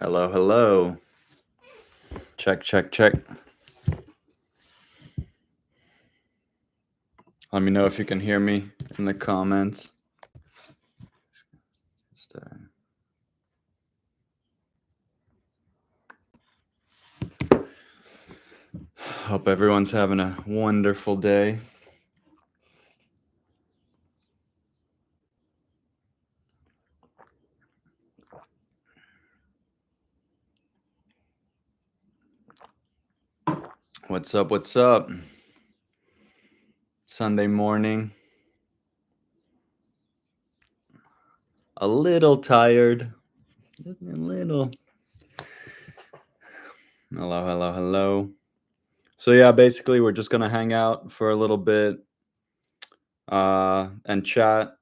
Hello, hello. Check, check, check. Let me know if you can hear me in the comments. Hope everyone's having a wonderful day. What's up? What's up? Sunday morning. A little tired. A little. Hello, hello, hello. So yeah, basically we're just gonna hang out for a little bit and chat,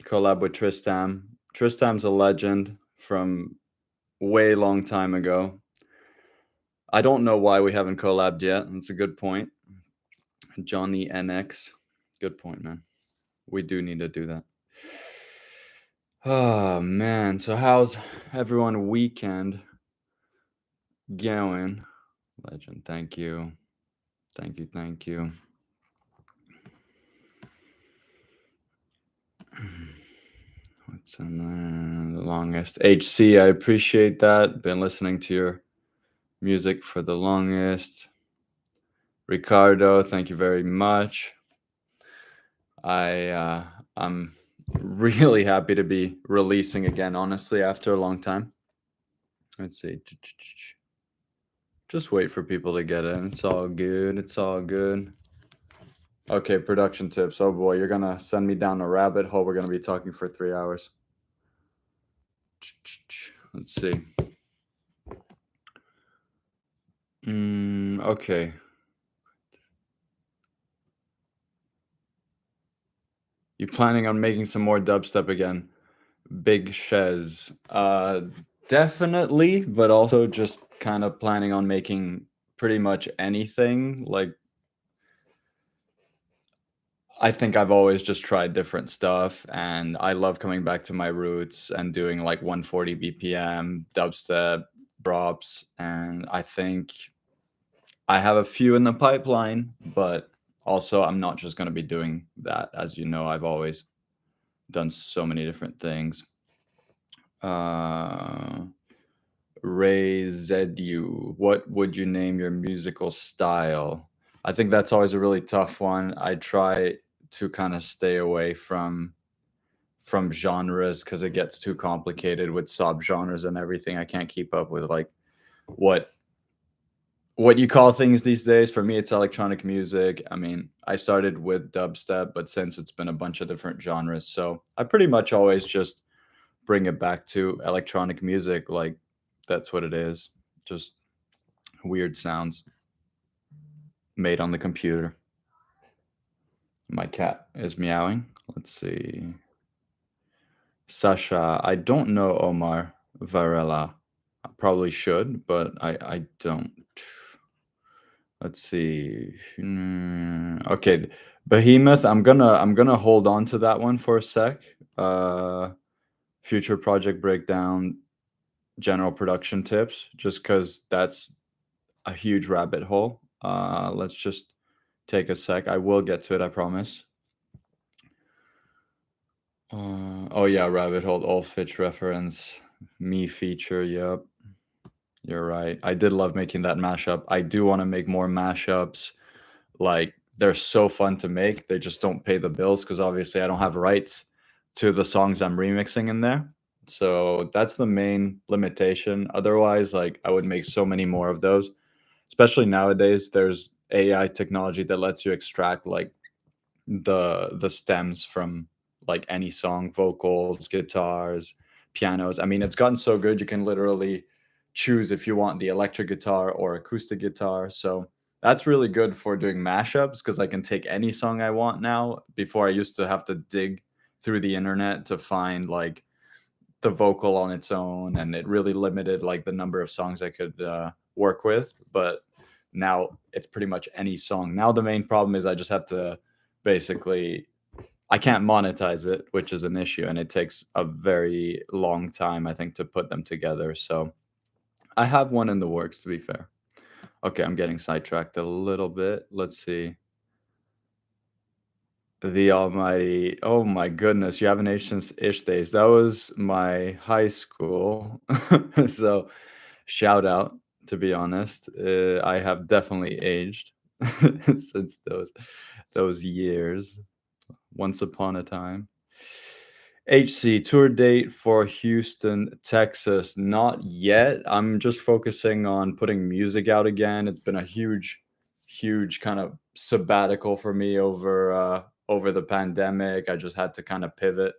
collab with Tristam. Tristam's a legend from way long time ago. I don't know why we haven't collabed yet. That's a good point. Johnny NX. Good point, man. We do need to do that. Oh man. So how's everyone weekend going? Legend. Thank you. Thank you. Thank you. What's in there? The longest. HC, I appreciate that. Been listening to your music for the longest. Ricardo, thank you very much. I'm really happy to be releasing again, honestly, after a long time. Let's see. Just wait for people to get in. It's all good. It's all good. Okay, production tips. Oh boy, you're gonna send me down a rabbit hole. We're gonna be talking for 3 hours. Let's see. Okay. You planning on making some more dubstep again? Big Shez. Definitely, but also just kind of planning on making pretty much anything. Like, I think I've always just tried different stuff, and I love coming back to my roots and doing like 140 BPM dubstep drops. And I think I have a few in the pipeline, but also I'm not just going to be doing that. As you know, I've always done so many different things. Ray Zedu, what would you name your musical style? I think that's always a really tough one. I try to kind of stay away from genres because it gets too complicated with subgenres and everything. I can't keep up with like what you call things these days. For me, it's electronic music. I mean, I started with dubstep, but since it's been a bunch of different genres, so I pretty much always just bring it back to electronic music. Like that's what it is. Just weird sounds made on the computer. My cat is meowing. Let's see. Sasha, I don't know Omar Varela. I probably should, but I don't. Let's see. Okay, Behemoth. I'm gonna hold on to that one for a sec. Future project breakdown, general production tips, just because that's a huge rabbit hole. Let's just take a sec. I will get to it. I promise. Oh yeah, rabbit hole, all Fitch reference, me feature. Yep, you're right. I did love making that mashup. I do want to make more mashups. Like they're so fun to make. They just don't pay the bills because obviously I don't have rights to the songs I'm remixing in there. So that's the main limitation. Otherwise, like I would make so many more of those. Especially nowadays, there's AI technology that lets you extract like the stems from like any song, vocals, guitars, pianos. I mean, it's gotten so good you can literally choose if you want the electric guitar or acoustic guitar. So that's really good for doing mashups because I can take any song I want now. Before I used to have to dig through the internet to find like the vocal on its own, and it really limited like the number of songs I could work with. But now it's pretty much any song. Now the main problem is I just have to basically I can't monetize it, which is an issue, and it takes a very long time I think to put them together. So I have one in the works, to be fair. Okay, I'm getting sidetracked a little bit. Let's see. The Almighty. Oh my goodness, you haven't aged since Ish Days. That was my high school. So, shout out, to be honest. I have definitely aged since those years. Once upon a time. HC tour date for Houston, Texas. Not yet. I'm just focusing on putting music out again. It's been a huge kind of sabbatical for me over the pandemic. I just had to kind of pivot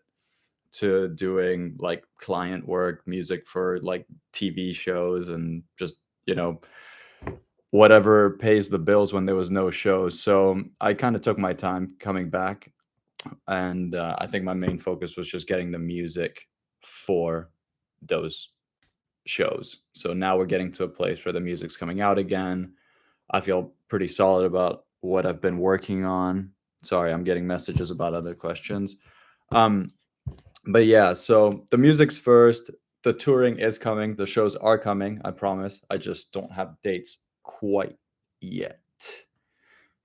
to doing like client work, music for like TV shows and just, you know, whatever pays the bills when there was no shows. So I kind of took my time coming back, and I think my main focus was just getting the music for those shows. So now we're getting to a place where the music's coming out again. I feel pretty solid about what I've been working on. Sorry, I'm getting messages about other questions. Um, but yeah, so the music's first. The touring is coming. The shows are coming. I promise. I just don't have dates quite yet.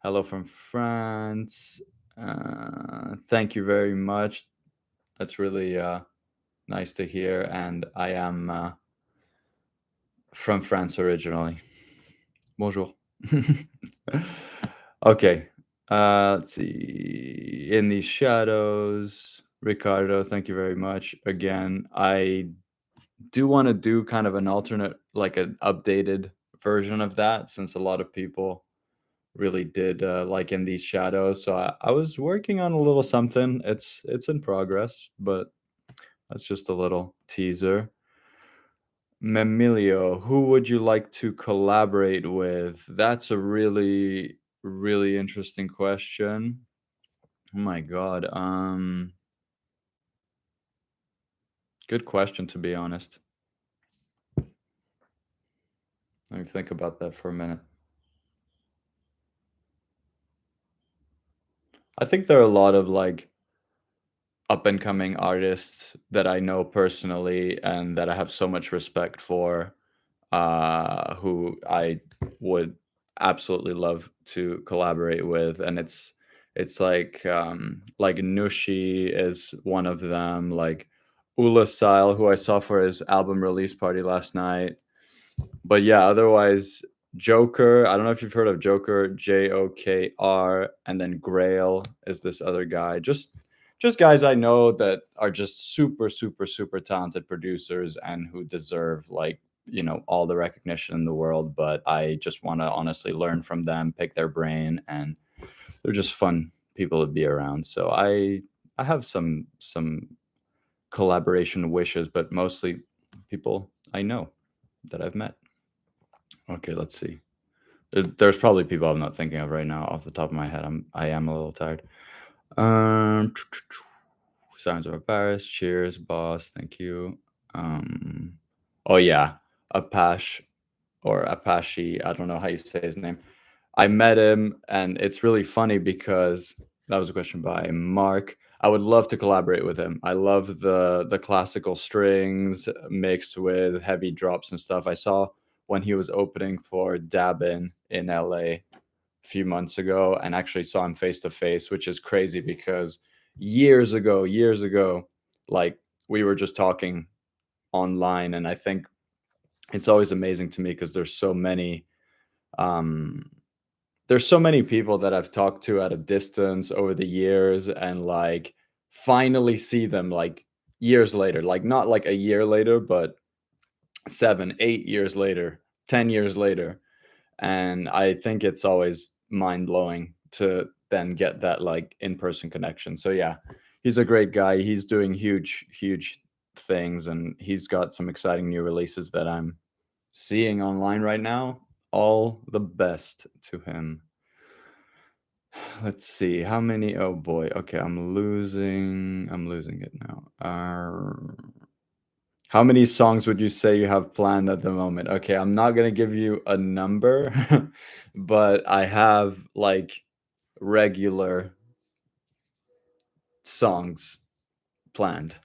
Hello from France. Thank you very much. That's really nice to hear. And I am from France originally. Bonjour. Okay. Let's see. In the shadows, Ricardo, thank you very much. Again, I do want to do kind of an alternate, like an updated version of that, since a lot of people really did like In These Shadows. So I was working on a little something. It's in progress, but that's just a little teaser. Memilio, who would you like to collaborate with? That's a really interesting question. Oh my god. Good question, to be honest. Let me think about that for a minute. I think there are a lot of like up and coming artists that I know personally and that I have so much respect for, who I would absolutely love to collaborate with. And it's like Nushi is one of them, like Ula Style, who I saw for his album release party last night. But yeah, otherwise, Joker. I don't know if you've heard of Joker, Jokr, and then Grail is this other guy. Just guys I know that are just super talented producers and who deserve like, you know, all the recognition in the world. But I just want to honestly learn from them, pick their brain, and they're just fun people to be around. So I have some collaboration wishes, but mostly people I know that I've met. Okay, let's see. There's probably people I'm not thinking of right now off the top of my head. I am a little tired. Um, Signs of Paris. Cheers, boss. Thank you. Um, oh yeah, Apache or Apache. I don't know how you say his name. I met him, and it's really funny because that was a question by Mark. I would love to collaborate with him. I love the classical strings mixed with heavy drops and stuff. I saw when he was opening for Dabin in LA a few months ago and actually saw him face to face, which is crazy because years ago, like we were just talking online, and I think it's always amazing to me because um there's so many people that I've talked to at a distance over the years and like finally see them like years later, like not like a year later, but 7, 8 years later, 10 years later. And I think it's always mind blowing to then get that like in person connection. So yeah, he's a great guy. He's doing huge things, and he's got some exciting new releases that I'm seeing online right now. All the best to him. Let's see how many. Oh boy. Okay, I'm losing it now. How many songs would you say you have planned at the moment? Okay, I'm not gonna give you a number, but I have like regular songs planned.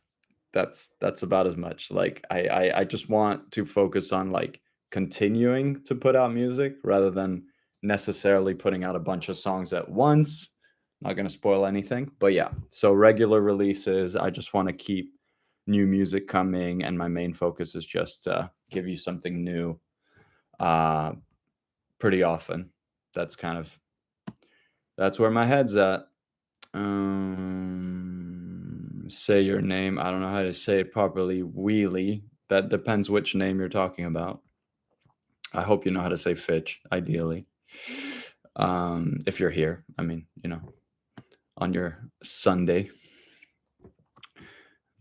That's about as much. Like I just want to focus on like continuing to put out music rather than necessarily putting out a bunch of songs at once. Not going to spoil anything, but yeah. So regular releases, I just want to keep new music coming, and my main focus is just give you something new uh pretty often. That's kind of that's where my head's at. Say your name. I don't know how to say it properly. Wheelie. That depends which name you're talking about. I hope you know how to say Fitch, ideally. If you're here, I mean, on your Sunday.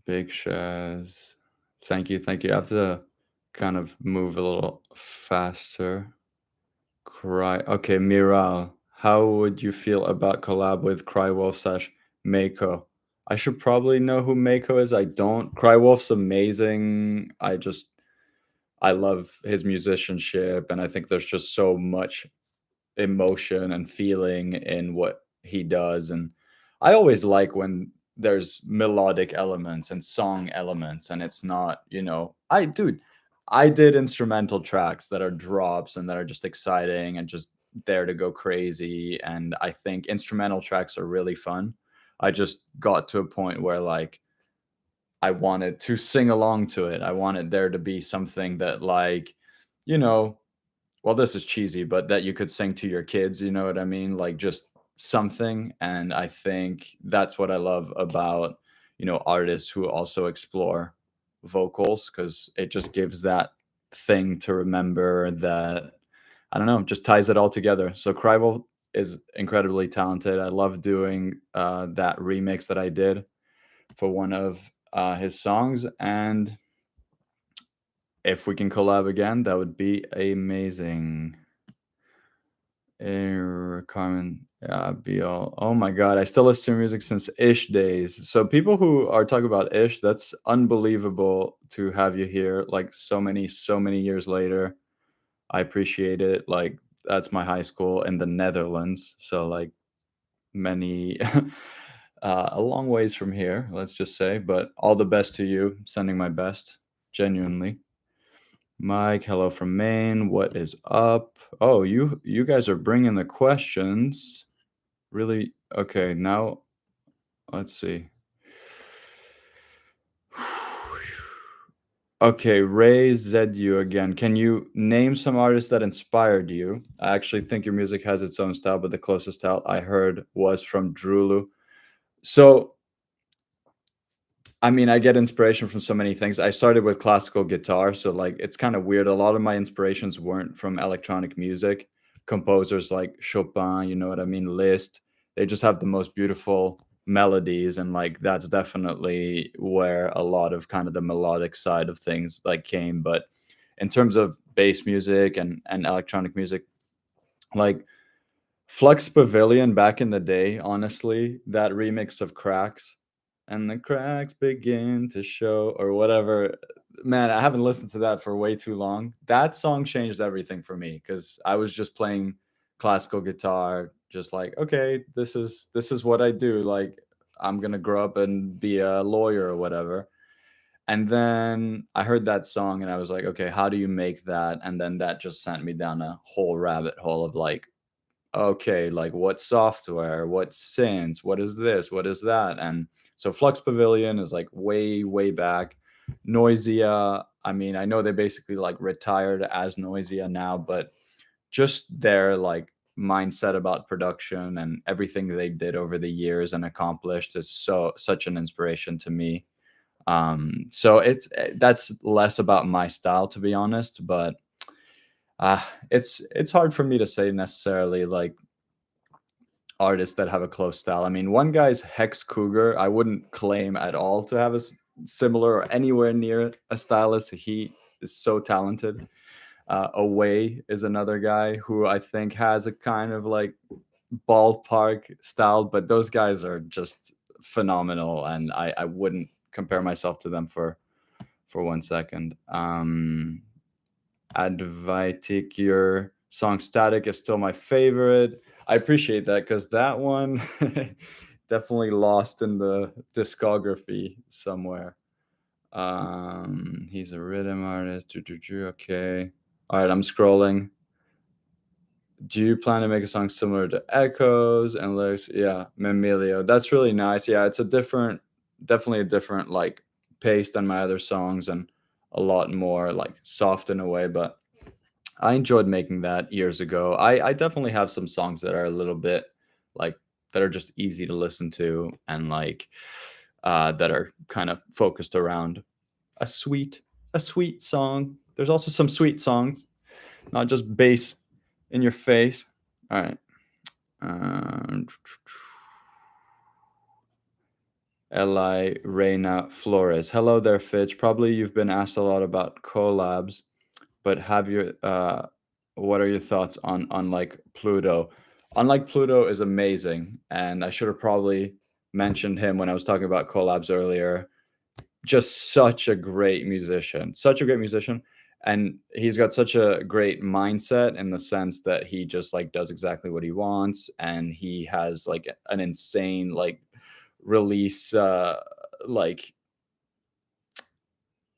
Big Shaz. Thank you, thank you. I have to kind of move a little faster. Okay, Miral. How would you feel about collab with Crywolf slash Mako? I should probably know who Mako is. I don't. Crywolf's amazing. I love his musicianship, and I think there's just so much emotion and feeling in what he does. And I always like when there's melodic elements and song elements, and it's not, I did instrumental tracks that are drops and that are just exciting and just there to go crazy. And I think instrumental tracks are really fun. I just got to a point where like I wanted to sing along to it. I wanted there to be something that like, you know, well, this is cheesy, but that you could sing to your kids, you know what I mean? Like just something. And I think that's what I love about, artists who also explore vocals, because it just gives that thing to remember that, I don't know, just ties it all together. So Kryvel is incredibly talented. I love doing that remix that I did for one of his songs. And if we can collab again, that would be amazing. Carmen, yeah, BL. Oh my god, I still listen to music since Ish days. So people who are talking about Ish, that's unbelievable to have you here. Like so many years later. I appreciate it. Like that's my high school in the Netherlands. So like many, a long ways from here. Let's just say, but all the best to you. Sending my best, genuinely. Mike, hello from Maine. What is up? Oh, you guys are bringing the questions. Really? Okay, now let's see. Okay, Ray ZU again. Can you name some artists that inspired you? I actually think your music has its own style, but the closest style I heard was from Drulu. So I mean, I get inspiration from so many things. I started with classical guitar, so like it's kind of weird. A lot of my inspirations weren't from electronic music. Composers like Chopin, you know what I mean, Liszt, they just have the most beautiful melodies, and like that's definitely where a lot of kind of the melodic side of things like came. But in terms of bass music and electronic music, like Flux Pavilion back in the day, honestly, that remix of Cracks, and the cracks begin to show, or whatever. Man, I haven't listened to that for way too long. That song changed everything for me because I was just playing classical guitar, just like, okay, this is what I do. Like, I'm gonna grow up and be a lawyer or whatever. And then I heard that song and I was like, okay, how do you make that? And then that just sent me down a whole rabbit hole of like, okay, like what software, what synths, what is this, what is that? And so Flux Pavilion is like way, way back. Noisia, I mean, I know they basically like retired as Noisia now, but just their like mindset about production and everything they did over the years and accomplished is such an inspiration to me. So that's less about my style, to be honest, but it's hard for me to say necessarily like artists that have a close style. I mean, one guy's Hex Cougar. I wouldn't claim at all to have a similar or anywhere near a style as he is so talented. Away is another guy who I think has a kind of like ballpark style, but those guys are just phenomenal, and I wouldn't compare myself to them for 1 second. Advitic, your song Static is still my favorite. I appreciate that because that one definitely lost in the discography somewhere. He's a rhythm artist. Okay. All right, I'm scrolling. Do you plan to make a song similar to Echoes and lyrics? Yeah, Memilio. That's really nice. Yeah, it's a different, definitely a different like pace than my other songs and a lot more like soft in a way. But I enjoyed making that years ago. I definitely have some songs that are a little bit like that are just easy to listen to and like that are kind of focused around a sweet a sweet song. There's also some sweet songs, not just bass in your face. All right. Um, Eli Reina Flores. Hello there, Fitch. Probably you've been asked a lot about collabs, but have your what are your thoughts on Unlike Pluto? Unlike Pluto is amazing, and I should have probably mentioned him when I was talking about collabs earlier. Just such a great musician, such a great musician, and he's got such a great mindset in the sense that he just like does exactly what he wants, and he has like an insane like release like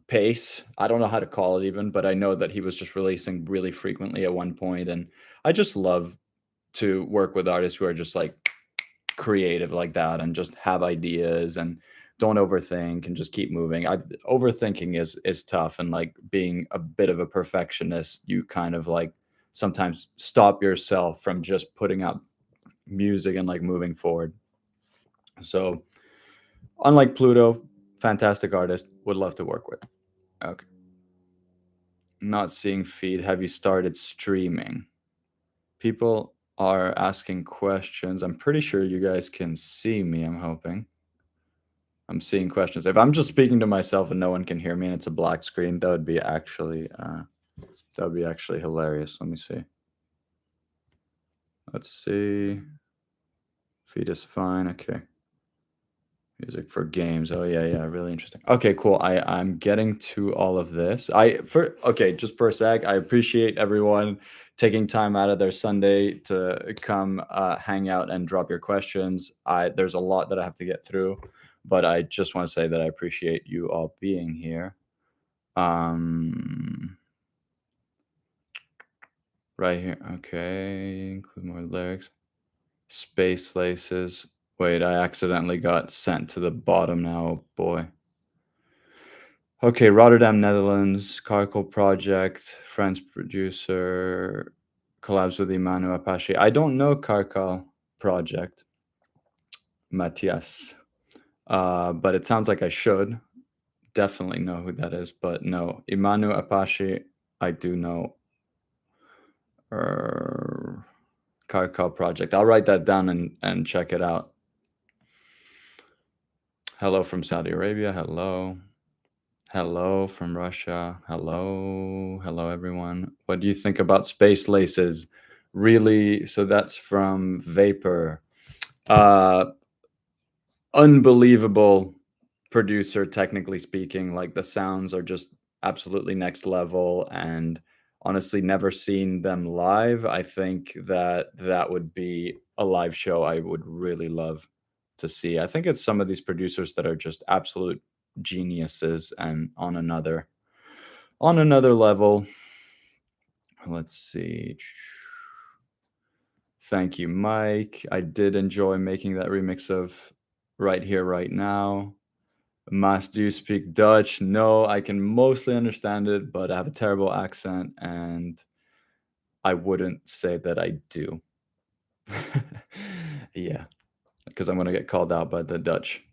pace. I don't know how to call it even, but I know that he was just releasing really frequently at one point, and I just love to work with artists who are just like creative like that and just have ideas and don't overthink and just keep moving. I Overthinking is tough, and like being a bit of a perfectionist, you kind of like sometimes stop yourself from just putting out music and like moving forward. So, unlike Pluto, fantastic artist, would love to work with. Okay. Not seeing feed. Have you started streaming? People are asking questions. I'm pretty sure you guys can see me, I'm hoping. I'm seeing questions. If I'm just speaking to myself and no one can hear me and it's a black screen, that would be actually hilarious. Let me see. Let's see. Feed is fine. Okay. Music for games. Oh yeah, yeah, really interesting. Okay, cool. I'm getting to all of this. Just for a sec, I appreciate everyone taking time out of their Sunday to come hang out and drop your questions. I There's a lot that I have to get through, but I just want to say that I appreciate you all being here. Um, right here. Okay, include more lyrics. Space laces. Wait, I accidentally got sent to the bottom now. Oh, boy. Okay, Rotterdam, Netherlands, Carco Project, French producer, collabs with Emmanuel Apache. I don't know Carco Project, Matthias, but it sounds like I should definitely know who that is. But no, Emmanuel Apache, I do know. Er, Carco Project. I'll write that down and check it out. Hello from Saudi Arabia. Hello. Hello from Russia. Hello. Hello, everyone. What do you think about space laces? Really? So that's from Vapor. Uh, Unbelievable producer, technically speaking. Like the sounds are just absolutely next level. And honestly, never seen them live. I think that that would be a live show I would really love to see. I think it's some of these producers that are just absolute geniuses and on another level. Let's see. Thank you, Mike. I did enjoy making that remix of Right Here, Right Now. Mas, do you speak Dutch? No, I can mostly understand it, but I have a terrible accent and I wouldn't say that I do. Yeah, because I'm going to get called out by the Dutch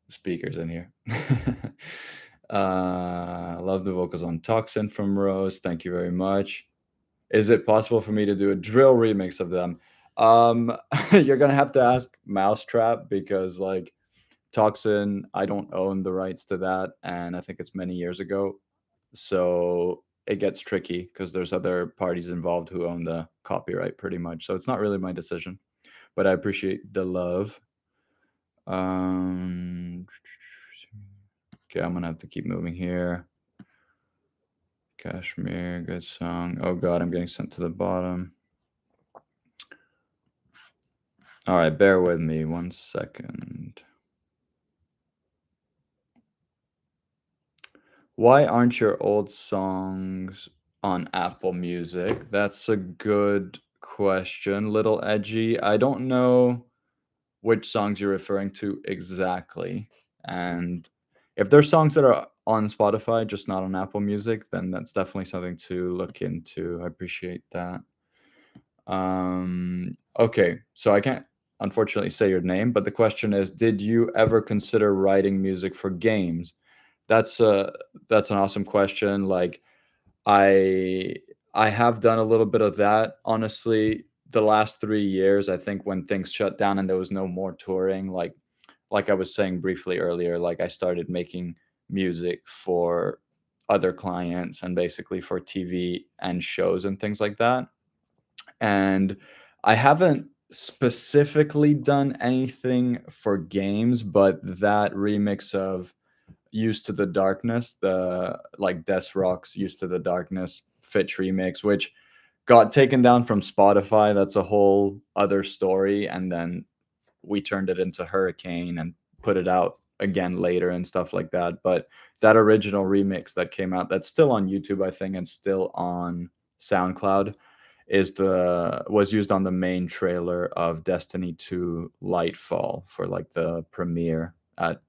speakers in here. Love the vocals on Toxin from Rose. Thank you very much. Is it possible for me to do a drill remix of them? You're gonna have to ask Mousetrap because like Toxin, I don't own the rights to that, and I think it's many years ago. So it gets tricky because there's other parties involved who own the copyright pretty much. So it's not really my decision, but I appreciate the love. Um, okay, I'm gonna have to keep moving here. Kashmir, good song. Oh god, I'm getting sent to the bottom. All right, bear with me 1 second. Why aren't your old songs on Apple Music? That's a good question. Little edgy. I don't know which songs you're referring to exactly. And if there's songs that are on Spotify, just not on Apple Music, then that's definitely something to look into. I appreciate that. Okay, so I can't unfortunately say your name, but the question is, did you ever consider writing music for games? That's a that's an awesome question. Like I I have done a little bit of that. Honestly, the last 3 years, I think when things shut down and there was no more touring, like I was saying briefly earlier, like I started making music for other clients and basically for TV and shows and things like that. And I haven't specifically done anything for games, but that remix of Used to the Darkness, the like Death Rock's Used to the Darkness Fitch remix, which got taken down from Spotify. That's a whole other story. And then we turned it into Hurricane and put it out again later and stuff like that. But that original remix that came out, that's still on YouTube, I think, and still on SoundCloud, is the was used on the main trailer of Destiny 2 Lightfall for like the premiere at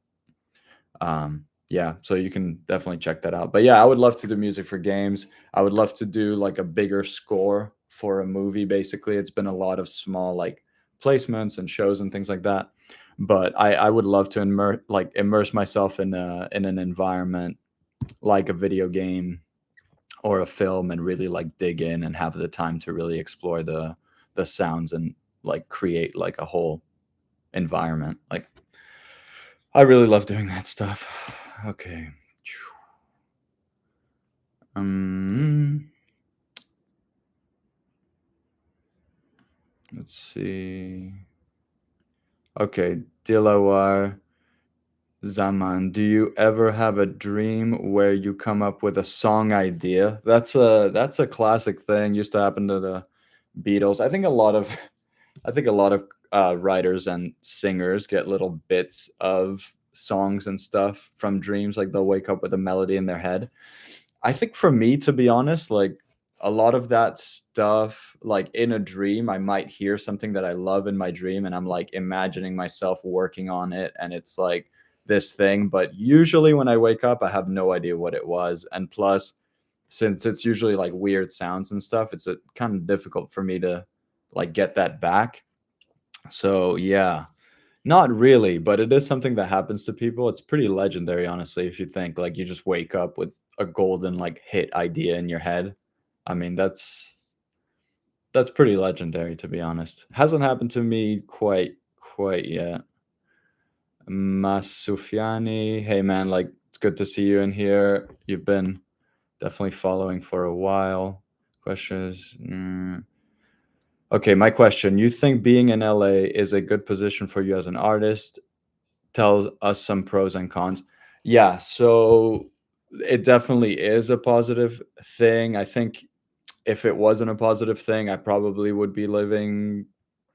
yeah, so you can definitely check that out. But yeah, I would love to do music for games. I would love to do like a bigger score for a movie. Basically, it's been a lot of small like placements and shows and things like that. But I would love to immerse myself in an environment like a video game or a film and really like dig in and have the time to really explore the sounds and like create like a whole environment. Like I really love doing that stuff. Okay. Um, let's see. Okay, Dilawar Zaman, do you ever have a dream where you come up with a song idea? That's a classic thing. Used to happen to the Beatles. I think a lot of writers and singers get little bits of songs and stuff from dreams. Like they'll wake up with a melody in their head. I think for me, to be honest, like a lot of that stuff, like in a dream, I might hear something that I love in my dream and I'm like imagining myself working on it and it's like this thing. But usually when I wake up, I have no idea what it was. And plus, since it's usually like weird sounds and stuff, it's kind of difficult for me to like get that back. So yeah, not really, but it is something that happens to people. It's pretty legendary, honestly, if you think like you just wake up with a golden like hit idea in your head. I mean, that's pretty legendary to be honest. Hasn't happened to me quite yet. Masufiani, hey man, like it's good to see you in here. You've been definitely following for a while. Questions. Okay, my question. You think being in LA is a good position for you as an artist? Tell us some pros and cons. Yeah, so it definitely is a positive thing. I think if it wasn't a positive thing, I probably would be living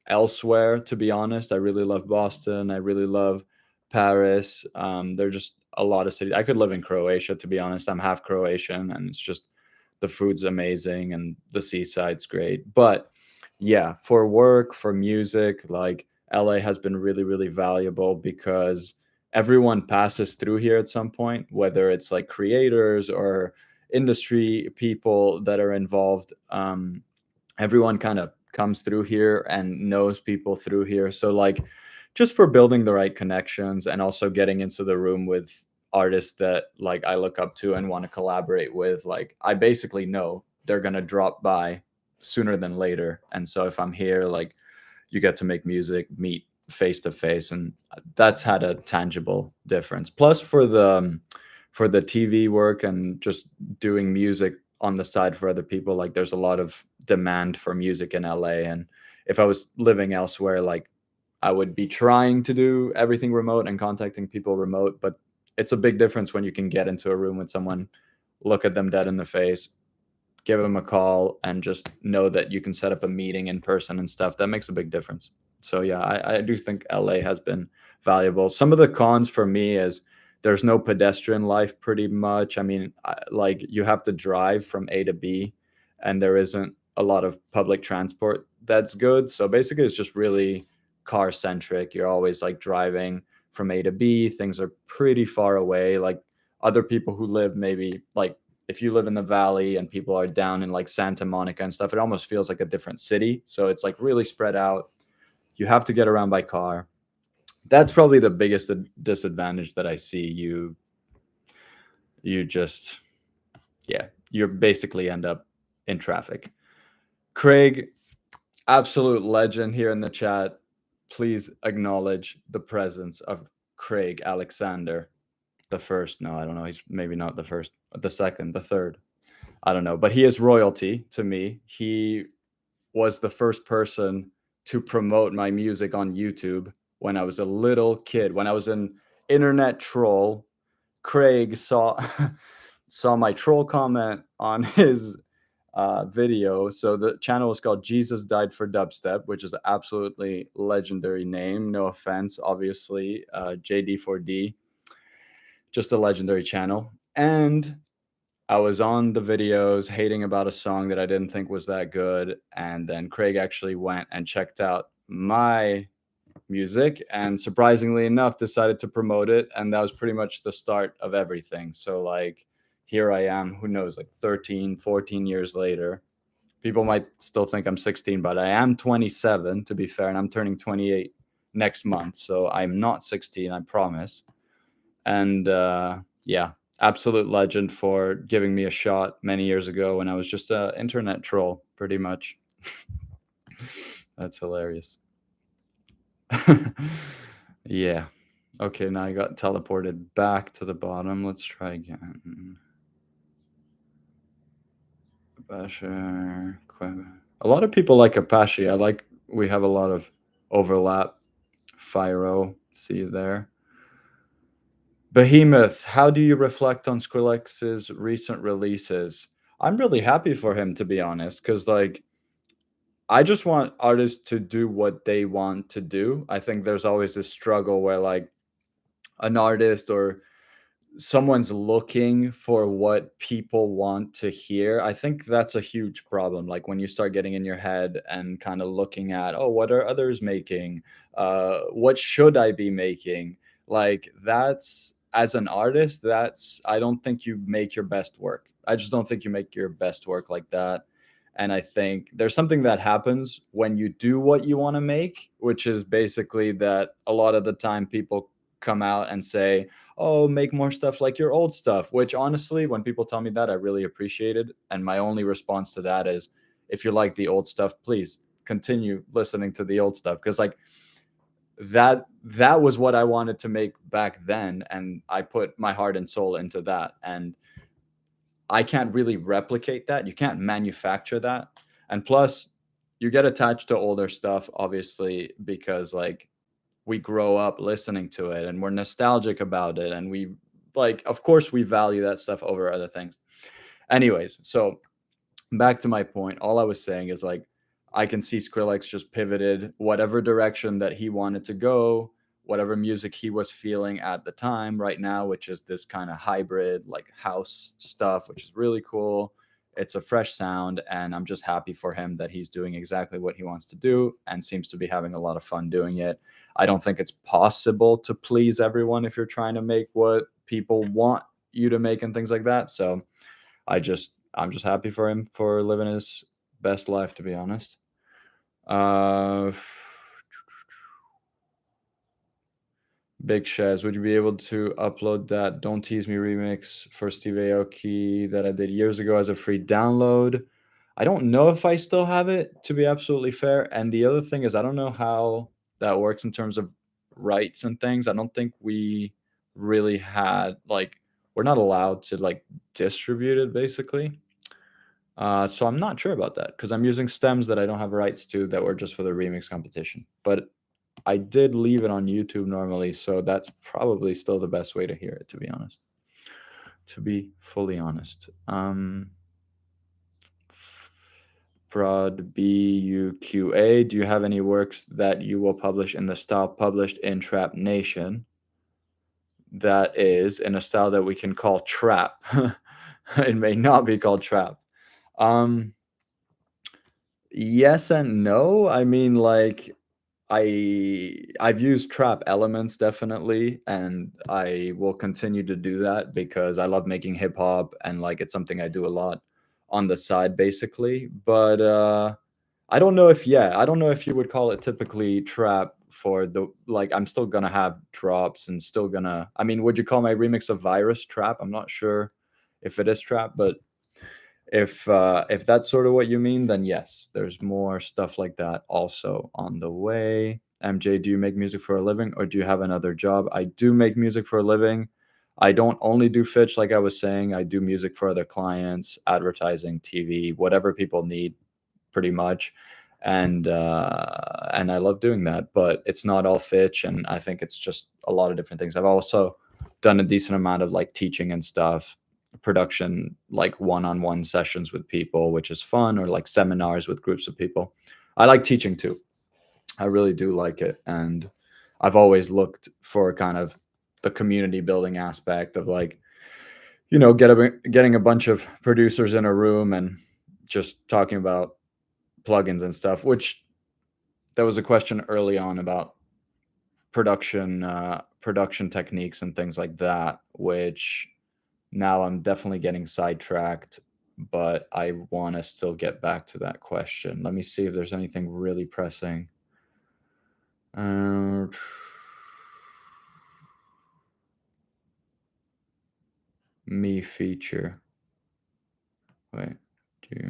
elsewhere, to be honest. I really love Boston. I really love Paris. There are just a lot of cities. I could live in Croatia, to be honest. I'm half Croatian, and it's just the food's amazing and the seaside's great. But yeah, for work, for music, like LA has been really, really valuable because everyone passes through here at some point, whether it's like creators or industry people that are involved. Everyone kind of comes through here and knows people through here. So like just for building the right connections and also getting into the room with artists that like I look up to and want to collaborate with, like I basically know they're going to drop by sooner than later. And so if I'm here, like you get to make music, meet face to face, and that's had a tangible difference. Plus for the TV work and just doing music on the side for other people, like there's a lot of demand for music in LA. And if I was living elsewhere, like I would be trying to do everything remote and contacting people remote, but it's a big difference when you can get into a room with someone, look at them dead in the face, give them a call, and just know that you can set up a meeting in person and stuff. That makes a big difference. So yeah, I do think LA has been valuable. Some of the cons for me is There's no pedestrian life pretty much. I mean, like you have to drive from A to B, and there isn't a lot of public transport that's good. So basically, it's just really car centric. You're always like driving from A to B. Things are pretty far away. Like other people who live maybe like if you live in the valley and people are down in like Santa Monica and stuff, it almost feels like a different city. So it's like really spread out. You have to get around by car. That's probably the biggest disadvantage that I see. You just yeah, you basically end up in traffic. Craig, absolute legend here in the chat. Please acknowledge the presence of Craig Alexander the first. No, I don't know. He's maybe not the first, the second, the third. I don't know, but he is royalty to me. He was the first person to promote my music on YouTube when I was a little kid. When I was an internet troll, Craig saw saw my troll comment on his video. So the channel is called Jesus Died for Dubstep, which is an absolutely legendary name. No offense, obviously. JD4D, just a legendary channel. And I was on the videos hating about a song that I didn't think was that good. And then Craig actually went and checked out my music and surprisingly enough decided to promote it. And that was pretty much the start of everything. So, like, here I am, who knows, like 13, 14 years later. People might still think I'm 16, but I am 27 to be fair. And I'm turning 28 next month. So I'm not 16, I promise. And yeah, absolute legend for giving me a shot many years ago when I was just an internet troll, pretty much. That's hilarious. Yeah. Okay, now I got teleported back to the bottom. Let's try again. Basher. A lot of people like Apache. I like we have a lot of overlap. Fyro, see you there. Behemoth, how do you reflect on Skrillex's recent releases? I'm really happy for him, to be honest, because like I just want artists to do what they want to do. I think there's always this struggle where like an artist or someone's looking for what people want to hear. I think that's a huge problem. Like when you start getting in your head and kind of looking at, oh, what are others making? What should I be making? Like that's as an artist, that's I don't think you make your best work. I just don't think you make your best work like that. And I think there's something that happens when you do what you want to make, which is basically that a lot of the time people come out and say, oh, make more stuff like your old stuff, which honestly, when people tell me that, I really appreciate it. And my only response to that is if you like the old stuff, please continue listening to the old stuff. Cause like that was what I wanted to make back then. And I put my heart and soul into that. And I can't really replicate that. You can't manufacture that. And plus, you get attached to older stuff, obviously, because like we grow up listening to it and we're nostalgic about it and we like of course we value that stuff over other things. Anyways, so back to my point, all I was saying is like I can see Skrillex just pivoted whatever direction that he wanted to go, whatever music he was feeling at the time right now, which is this kind of hybrid like house stuff, which is really cool. It's a fresh sound and I'm just happy for him that he's doing exactly what he wants to do and seems to be having a lot of fun doing it. I don't think it's possible to please everyone if you're trying to make what people want you to make and things like that. So I'm just happy for him for living his best life, to be honest. Uh, Big Shaz, would you be able to upload that Don't Tease Me remix for Steve Aoki that I did years ago as a free download? I don't know if I still have it, to be absolutely fair. And the other thing is, I don't know how that works in terms of rights and things. I don't think we really had, like, we're not allowed to, like, distribute it, basically. So I'm not sure about that because I'm using stems that I don't have rights to that were just for the remix competition. But I did leave it on YouTube normally, so that's probably still the best way to hear it, to be honest. To be fully honest. Prod BUQA, do you have any works that you will publish in the style published in Trap Nation? that is in a style that we can call trap. It may not be called trap. Um, yes and no. I mean, like, I've used trap elements definitely, and I will continue to do that because I love making hip hop and like it's something I do a lot on the side basically. But I don't know if yeah, I don't know if you would call it typically trap for the like I'm still gonna have drops and still gonna I mean, would you call my remix of Virus trap? I'm not sure if it is trap, but if that's sort of what you mean, then yes, there's more stuff like that also on the way. MJ, do you make music for a living or do you have another job? I do make music for a living. I don't only do Fitch, like I was saying. I do music for other clients, advertising, TV, whatever people need, pretty much. And I love doing that, but it's not all Fitch, and I think it's just a lot of different things. I've also done a decent amount of like teaching and stuff, production, like one-on-one sessions with people, which is fun, or like seminars with groups of people. I like teaching too. I really do like it, and I've always looked for kind of the community building aspect of like, getting a bunch of producers in a room and just talking about plugins and stuff, which there was a question early on about production techniques and things like that, which now I'm definitely getting sidetracked, but I want to still get back to that question. Let me see if there's anything really pressing. uh, Me feature. Wait, okay,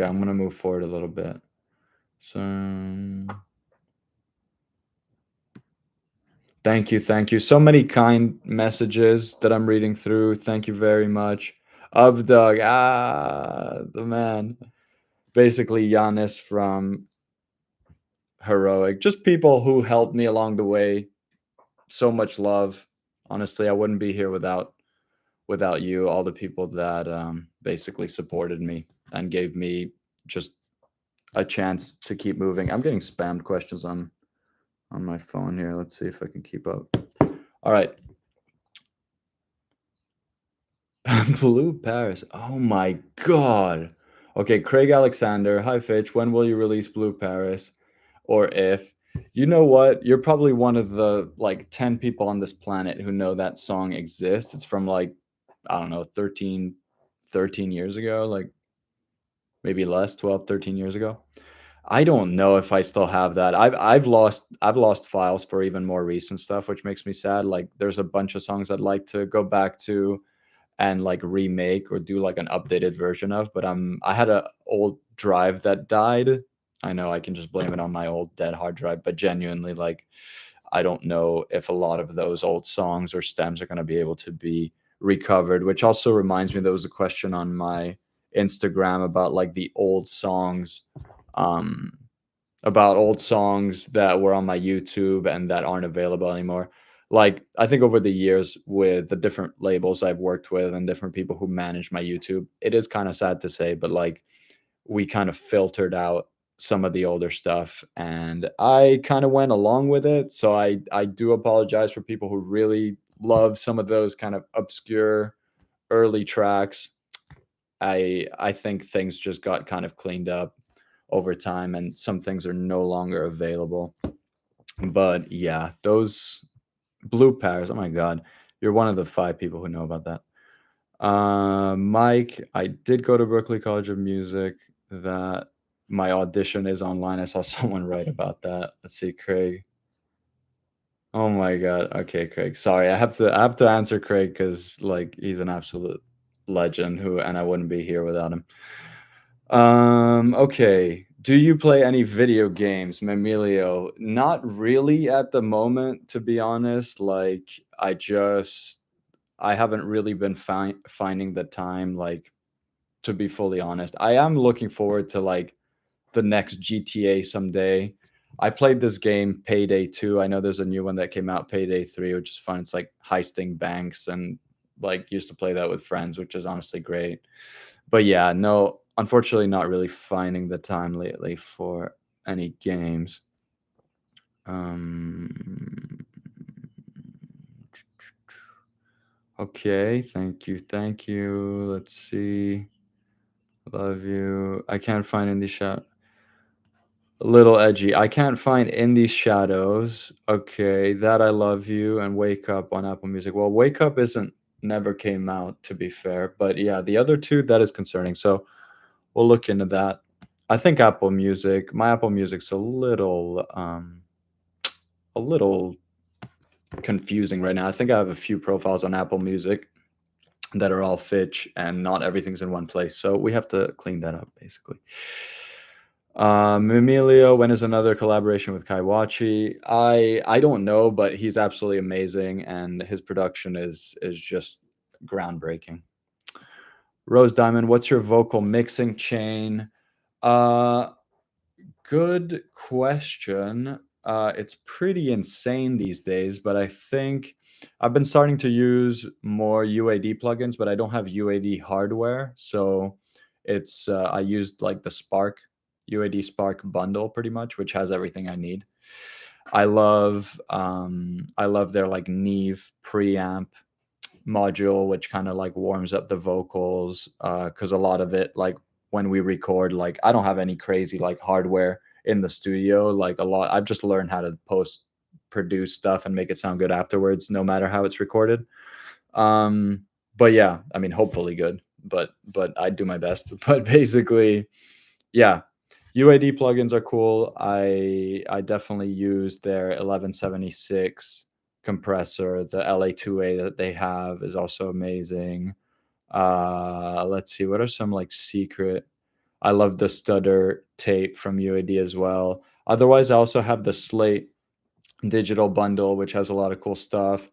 I'm gonna move forward a little bit. So thank you. So many kind messages that I'm reading through. Thank you very much. Of the man. Basically, Giannis from Heroic. Just people who helped me along the way. So much love. Honestly, I wouldn't be here without you. All the people that basically supported me and gave me just a chance to keep moving. I'm getting spammed questions on my phone here. Let's see if I can keep up. All right. Blue Paris. Oh my god. Okay, Craig Alexander. Hi Fitch. When will you release Blue Paris? Or if you know what, you're probably one of the like 10 people on this planet who know that song exists. It's from like I don't know, 13 years ago, like maybe less, 12, 13 years ago. I don't know if I still have that. I've lost files for even more recent stuff, which makes me sad. Like there's a bunch of songs I'd like to go back to and like remake or do like an updated version of, but I had a old drive that died. I know I can just blame it on my old dead hard drive, but genuinely like I don't know if a lot of those old songs or stems are going to be able to be recovered, which also reminds me there was a question on my Instagram about like the old songs, um about old songs that were on my YouTube and that aren't available anymore. Like, I think over the years with the different labels I've worked with and different people who manage my YouTube, it is kind of sad to say, but like we kind of filtered out some of the older stuff and I kind of went along with it. So I do apologize for people who really love some of those kind of obscure early tracks. I think things just got kind of cleaned up over time and some things are no longer available. But yeah, those blue pairs, oh my god, you're one of the 5 people who know about that. Mike, I did go to Berklee College of Music. That my audition is online. I saw someone write about that. Let's see, Craig. Oh my god. Okay, Craig. Sorry, I have to answer Craig because like he's an absolute legend who and I wouldn't be here without him. Okay. Do you play any video games, Memilio? Not really at the moment, to be honest. Like, I haven't really been finding the time, like, to be fully honest. I am looking forward to like the next GTA someday. I played this game, Payday 2. I know there's a new one that came out, Payday 3, which is fun. It's like heisting banks and like used to play that with friends, which is honestly great. But yeah, no, unfortunately, not really finding the time lately for any games. Um, Okay, thank you, thank you. Let's see. Love you. I can't find in the shot. A little edgy. I can't find in these shadows. Okay, that I love you and wake up on Apple Music. Well, wake up isn't never came out to be fair, but yeah, the other two that is concerning. So we'll look into that. I think Apple Music, my Apple Music's a little confusing right now. I think I have a few profiles on Apple Music that are all Fitch and not everything's in one place. So we have to clean that up basically. Emilio, when is another collaboration with Kaiwachi? I don't know, but he's absolutely amazing and his production is just groundbreaking. Rose Diamond, what's your vocal mixing chain? Uh Good question. It's pretty insane these days, but I think I've been starting to use more UAD plugins, but I don't have UAD hardware, so it's I used like the Spark UAD Spark bundle pretty much, which has everything I need. I love their like Neve preamp module, which kind of like warms up the vocals, because a lot of it, like when we record, like I don't have any crazy like hardware in the studio. Like a lot, I've just learned how to post produce stuff and make it sound good afterwards, no matter how it's recorded. Um, but yeah, I mean, hopefully good, but I do my best. But basically, yeah, UAD plugins are cool. I definitely use their 1176 compressor. The LA2A that they have is also amazing. Let's see, what are some like secret? I love the stutter tape from UAD as well. Otherwise, I also have the Slate digital bundle, which has a lot of cool stuff.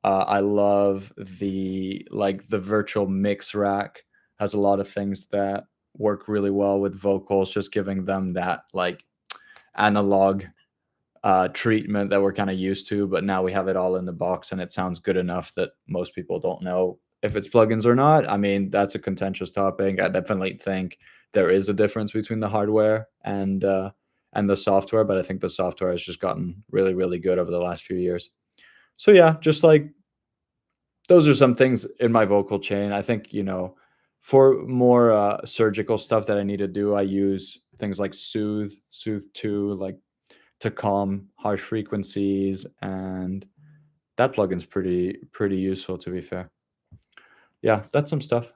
I love the virtual mix rack has a lot of things that work really well with vocals, just giving them that like analog treatment that we're kind of used to, but now we have it all in the box and it sounds good enough that most people don't know if it's plugins or not. I mean, that's a contentious topic. I definitely think there is a difference between the hardware and the software, but I think the software has just gotten really, really good over the last few years. So yeah, just like those are some things in my vocal chain. I think, for more surgical stuff that I need to do, I use things like Soothe 2, like to calm harsh frequencies, and that plugin's pretty useful to be fair. Yeah, that's some stuff.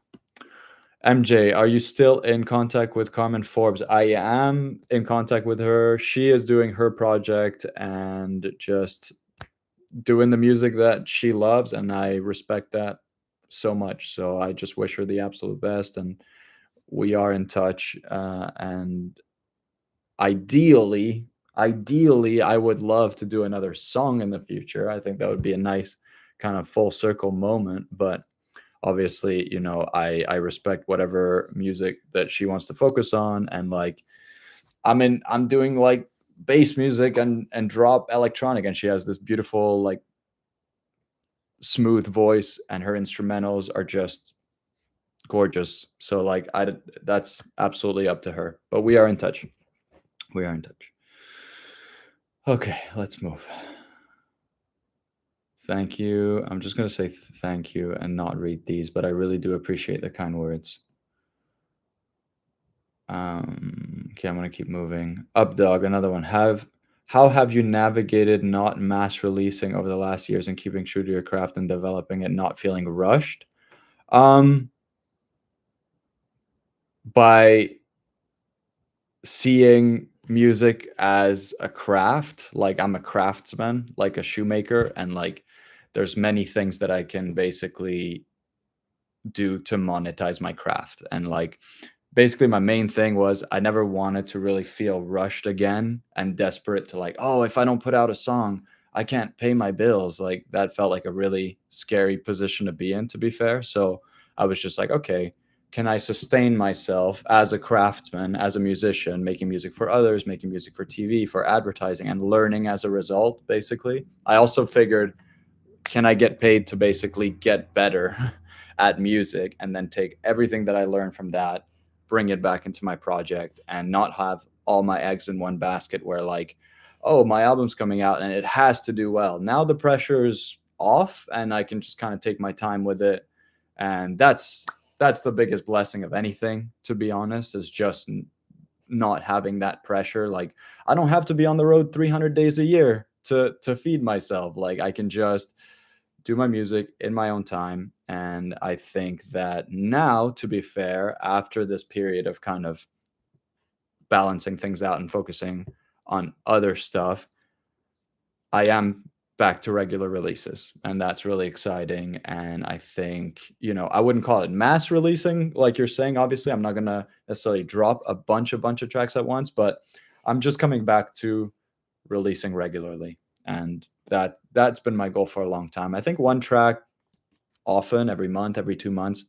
MJ, are you still in contact with Carmen Forbes? I am in contact with her. She is doing her project and just doing the music that she loves, and I respect that so much. So I just wish her the absolute best, and we are in touch. And ideally, ideally, I would love to do another song in the future. I think that would be a nice kind of full circle moment. But obviously, I respect whatever music that she wants to focus on, and like I'm doing like bass music and drop electronic, and she has this beautiful like smooth voice, and her instrumentals are just gorgeous. So like that's absolutely up to her. But we are in touch. We are in touch. Okay, let's move. Thank you. I'm just going to say thank you and not read these, but I really do appreciate the kind words. Okay, I'm going to keep moving. Up dog, another one. How have you navigated not mass releasing over the last years and keeping true to your craft and developing it, not feeling rushed? Um, by seeing music as a craft. Like I'm a craftsman, like a shoemaker, and like there's many things that I can basically do to monetize my craft. And like basically my main thing was I never wanted to really feel rushed again and desperate to like, oh, if I don't put out a song, I can't pay my bills. Like that felt like a really scary position to be in, to be fair. So I was just like, okay, can I sustain myself as a craftsman, as a musician, making music for others, making music for TV, for advertising, and learning as a result, basically. I also figured, can I get paid to basically get better at music and then take everything that I learned from that, bring it back into my project, and not have all my eggs in one basket where like, oh, my album's coming out and it has to do well. Now the pressure's off and I can just kind of take my time with it. And that's the biggest blessing of anything, to be honest, is just not having that pressure. Like I don't have to be on the road 300 days a year to feed myself. Like I can just do my music in my own time. And I think that now, to be fair, after this period of kind of balancing things out and focusing on other stuff, I am back to regular releases, and that's really exciting. And I think, I wouldn't call it mass releasing like you're saying. Obviously, I'm not gonna necessarily drop a bunch of tracks at once, but I'm just coming back to releasing regularly. And that's been my goal for a long time. I think one track often every month, every 2 months,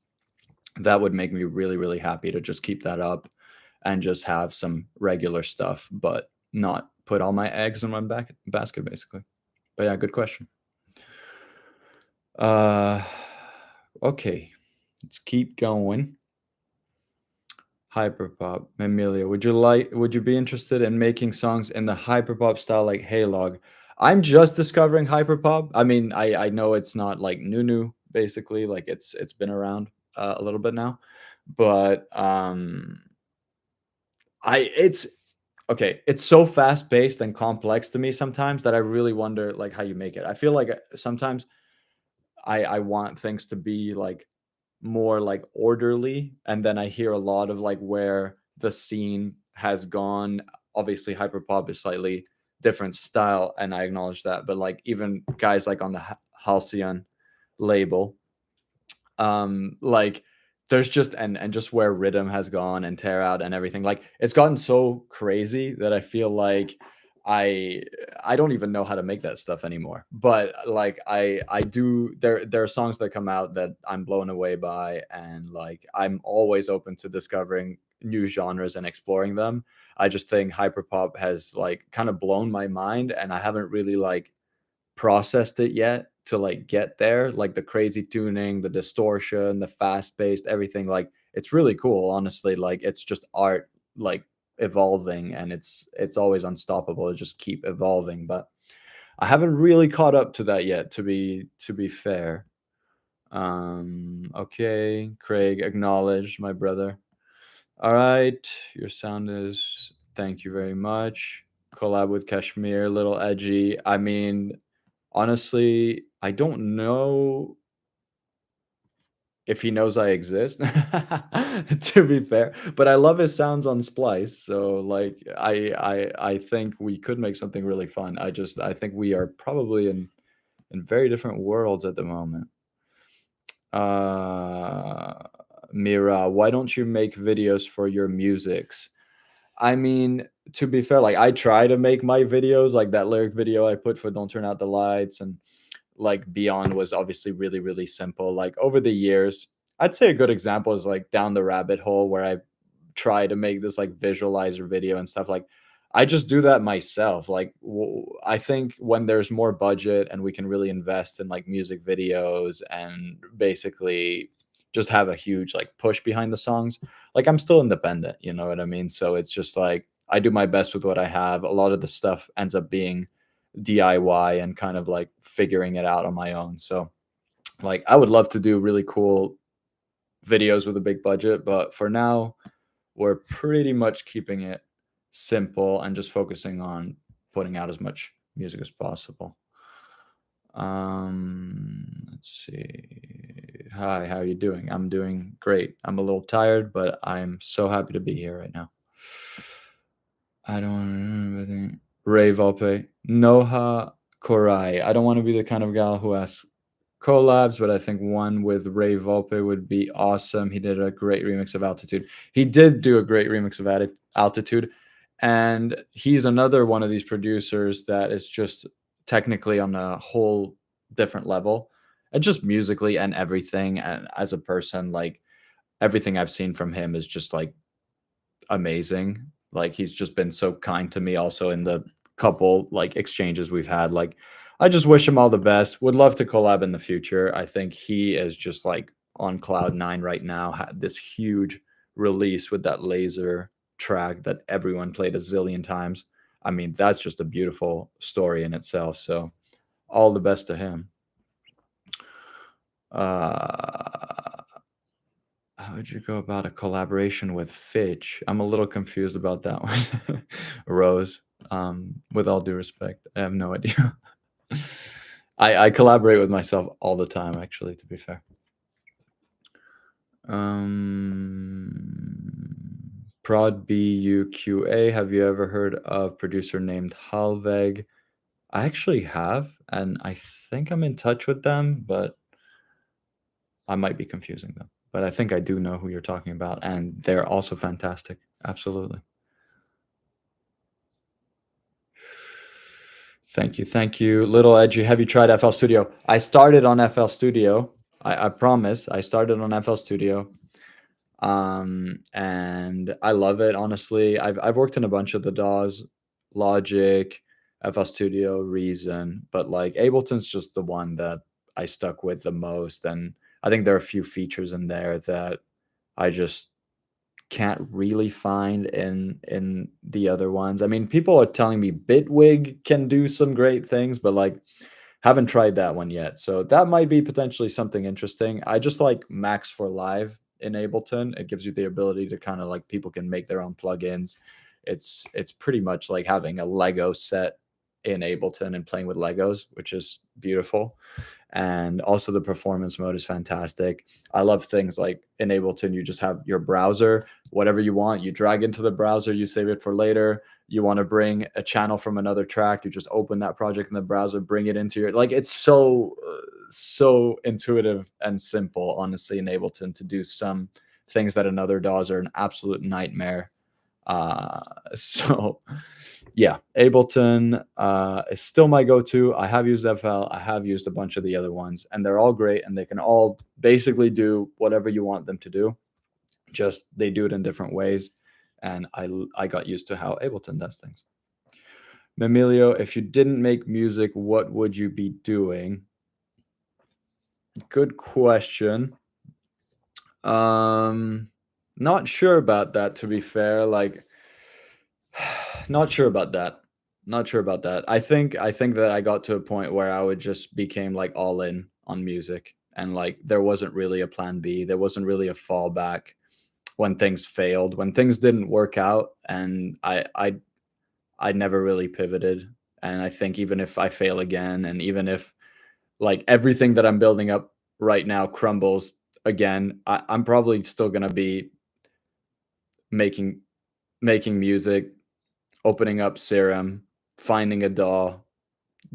that would make me really, really happy to just keep that up and just have some regular stuff, but not put all my eggs in one basket, basically. But yeah, good question. Uh, okay, let's keep going. Hyperpop, Amelia, would you be interested in making songs in the hyperpop style like Haylog? I'm just discovering hyperpop. I mean, I know it's not like new, basically, like it's been around a little bit now, but I it's okay, it's so fast-paced and complex to me sometimes that I really wonder, like, how you make it. I feel like, sometimes I want things to be, like, more, like, orderly, and then I hear a lot of, like, where the scene has gone. Obviously, hyperpop is slightly different style, and I acknowledge that, but, like, even guys, like, on the Halcyon label, like there's just and just where rhythm has gone and tear out and everything, like it's gotten so crazy that I feel like i I don't even know how to make that stuff anymore. But like I do, there are songs that come out that I'm blown away by, and like I'm always open to discovering new genres and exploring them. I just think hyperpop has like kind of blown my mind, and I haven't really like processed it yet to like get there. Like the crazy tuning, the distortion, the fast paced, everything. Like it's really cool, honestly. Like it's just art, like evolving, and it's always unstoppable to just keep evolving. But I haven't really caught up to that yet, to be fair. Okay, Craig, acknowledged, my brother. All right, your sound is, thank you very much. Collab with Kashmir, little edgy. I mean, honestly, I don't know if he knows I exist, to be fair, but I love his sounds on Splice, so, like, I think we could make something really fun. I think we are probably in very different worlds at the moment. Uh, Mira, why don't you make videos for your musics? I mean, to be fair, like, I try to make my videos, like that lyric video I put for Don't Turn Out the Lights, and like Beyond was obviously really, really simple. Like over the years, I'd say a good example is like Down the Rabbit Hole, where I try to make this like visualizer video and stuff. Like I just do that myself. Like I think when there's more budget and we can really invest in like music videos and basically just have a huge like push behind the songs, like I'm still independent, you know what I mean? So it's just like I do my best with what I have. A lot of the stuff ends up being DIY and kind of like figuring it out on my own. So, like, I would love to do really cool videos with a big budget, but for now, we're pretty much keeping it simple and just focusing on putting out as much music as possible. Let's see. Hi, how are you doing? I'm doing great. I'm a little tired, but I'm so happy to be here right now. I don't remember everything. Ray Volpe. Noha Korai. I don't want to be the kind of gal who asks collabs, but I think one with Ray Volpe would be awesome. He did a great remix of Altitude. He did do a great remix of Altitude. And he's another one of these producers that is just technically on a whole different level. And just musically and everything. And as a person, like everything I've seen from him is just like amazing. Like he's just been so kind to me also in the couple like exchanges we've had. Like I just wish him all the best. Would love to collab in the future. I think he is just like on cloud 9 right now. Had this huge release with that laser track that everyone played a zillion times. I mean, that's just a beautiful story in itself. So all the best to him. Uh, how would you go about a collaboration with Fitch? I'm a little confused about that one. Rose, with all due respect, I have no idea. I collaborate with myself all the time, actually, to be fair. Prod BUQA. Have you ever heard of producer named Halveg? I actually have, and I think I'm in touch with them, but I might be confusing them. But I think I do know who you're talking about, and they're also fantastic. Absolutely. Thank you. Thank you. Little Edgy, have you tried FL Studio? I started on FL Studio. I promise. I started on FL Studio. And I love it, honestly. I've worked in a bunch of the DAWs, Logic, FL Studio, Reason, but like Ableton's just the one that I stuck with the most. And I think there are a few features in there that I just can't really find in the other ones. I mean, people are telling me Bitwig can do some great things, but like haven't tried that one yet. So that might be potentially something interesting. I just like Max for Live in Ableton. It gives you the ability to kind of like people can make their own plugins. It's pretty much like having a Lego set in Ableton and playing with Legos, which is beautiful. And also the performance mode is fantastic. I love things like in Ableton, you just have your browser, whatever you want, you drag into the browser, you save it for later. You want to bring a channel from another track, you just open that project in the browser, bring it into your, like, it's so intuitive and simple, honestly, in Ableton to do some things that in other DAWs are an absolute nightmare. So yeah, Ableton is still my go-to. I have used FL. I have used a bunch of the other ones, and they're all great, and they can all basically do whatever you want them to do. Just they do it in different ways, and I got used to how Ableton does things. Mamilio, if you didn't make music, what would you be doing? Good question. Um, Not sure about that, to be fair. Like, not sure about that. Not sure about that. I think that I got to a point where I would just became like all in on music, and like there wasn't really a plan B. There wasn't really a fallback when things failed, when things didn't work out, and I never really pivoted. And I think even if I fail again, and even if like everything that I'm building up right now crumbles again, I'm probably still gonna be making making music, opening up Serum, finding a DAW,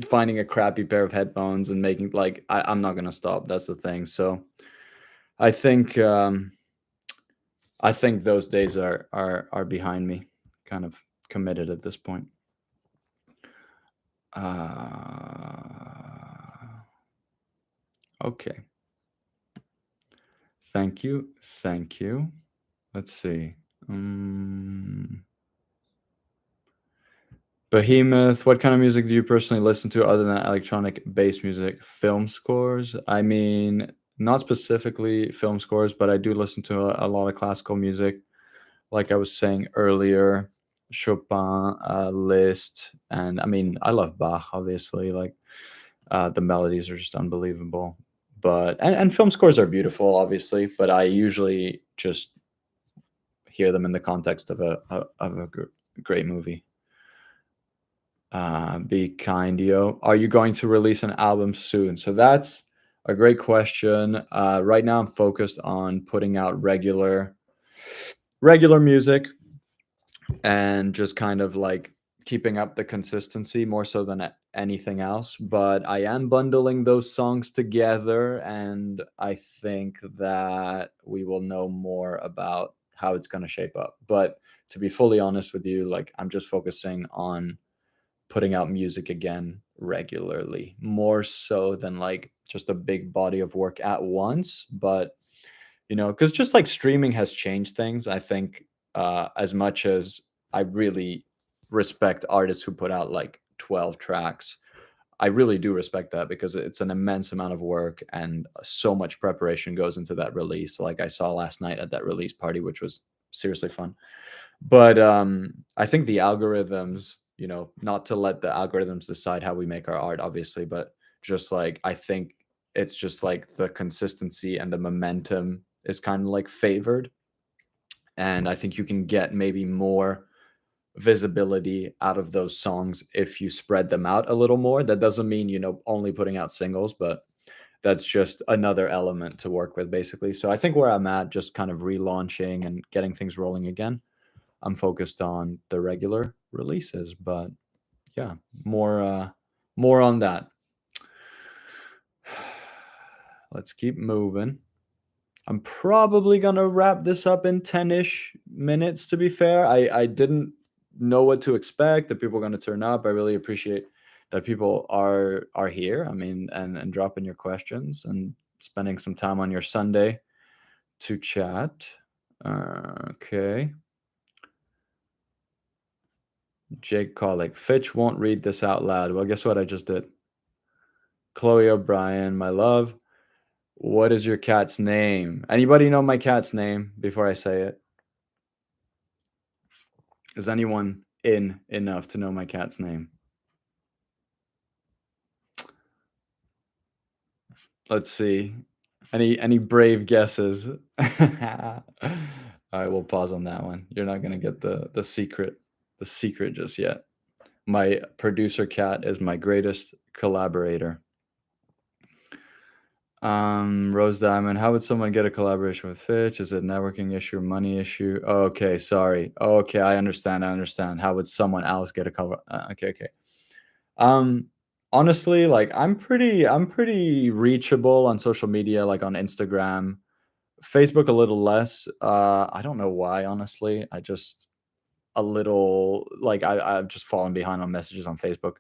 finding a crappy pair of headphones, and making like I'm not gonna stop. That's the thing. So I think I think those days are behind me. Kind of committed at this point. Okay. Thank you. Thank you. Let's see. Um, Behemoth, what kind of music do you personally listen to other than electronic bass music? Film scores? I mean, not specifically film scores, but I do listen to a lot of classical music. Like I was saying earlier, Chopin, Liszt, and I mean, I love Bach, obviously. Like the melodies are just unbelievable. But and film scores are beautiful, obviously. But I usually just hear them in the context of a great movie. Be kind, yo. Are you going to release an album soon? So that's a great question. Right now, I'm focused on putting out regular music and just kind of like keeping up the consistency more so than anything else. But I am bundling those songs together, and I think that we will know more about how it's going to shape up. But to be fully honest with you, like I'm just focusing on putting out music again regularly, more so than like just a big body of work at once. But because just like streaming has changed things, I think as much as I really respect artists who put out like 12 tracks, I really do respect that because it's an immense amount of work and so much preparation goes into that release. Like I saw last night at that release party, which was seriously fun. But I think the algorithms, not to let the algorithms decide how we make our art, obviously, but just like I think it's just like the consistency and the momentum is kind of like favored. And I think you can get maybe more visibility out of those songs if you spread them out a little more. That doesn't mean, only putting out singles, but that's just another element to work with basically. So I think where I'm at, just kind of relaunching and getting things rolling again, I'm focused on the regular releases, but yeah, more on that. Let's keep moving. I'm probably gonna wrap this up in 10-ish minutes, to be fair. I didn't know what to expect, that people are gonna turn up. I really appreciate that people are here. I mean, and dropping your questions and spending some time on your Sunday to chat. Okay. Jake Collick. Fitch won't read this out loud. Well, guess what I just did? Chloe O'Brien, my love. What is your cat's name? Anybody know my cat's name before I say it? Is anyone in enough to know my cat's name? Let's see. Any brave guesses? All right, we'll pause on that one. You're not gonna get the secret just yet. My producer cat is my greatest collaborator. Rose Diamond, how would someone get a collaboration with Fitch? Is it networking issue, money issue? Okay, sorry. Okay, I understand. How would someone else get a cover? Okay. Um, Honestly, like I'm pretty reachable on social media, like on Instagram, Facebook a little less. I don't know why, honestly. I just a little like I've just fallen behind on messages on Facebook.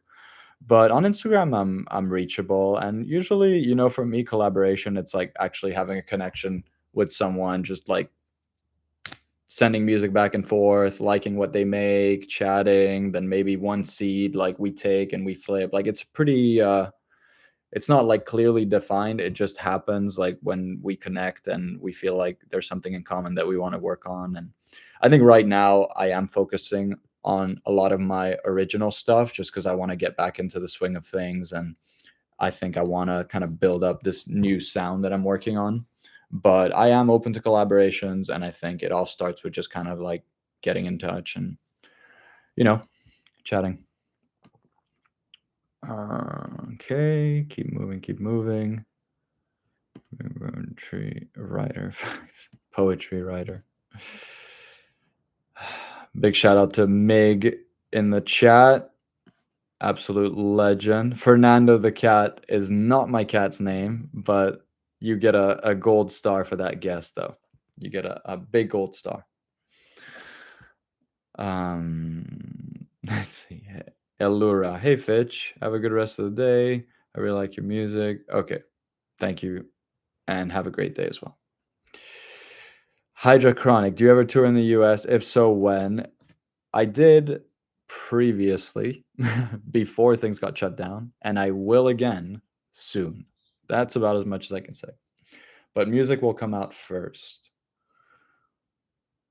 But on Instagram, I'm reachable, and usually, for me, collaboration, it's like actually having a connection with someone, just like sending music back and forth, liking what they make, chatting, then maybe one seed like we take and we flip. Like it's pretty it's not like clearly defined. It just happens like when we connect and we feel like there's something in common that we want to work on. And I think right now I am focusing on a lot of my original stuff just because I want to get back into the swing of things. And I think I want to kind of build up this new sound that I'm working on. But I am open to collaborations. And I think it all starts with just kind of like getting in touch and, you know, chatting. Okay, keep moving. Poetry writer. Poetry writer. Big shout out to Mig in the chat. Absolute legend. Fernando the cat is not my cat's name, but you get a gold star for that guess, though. You get a big gold star. Let's see. Elura. Hey, Fitch. Have a good rest of the day. I really like your music. Okay. Thank you. And have a great day as well. Hydra Chronic. Do you ever tour in the US? If so, when? I did previously before things got shut down, and I will again soon. That's about as much as I can say. But music will come out first.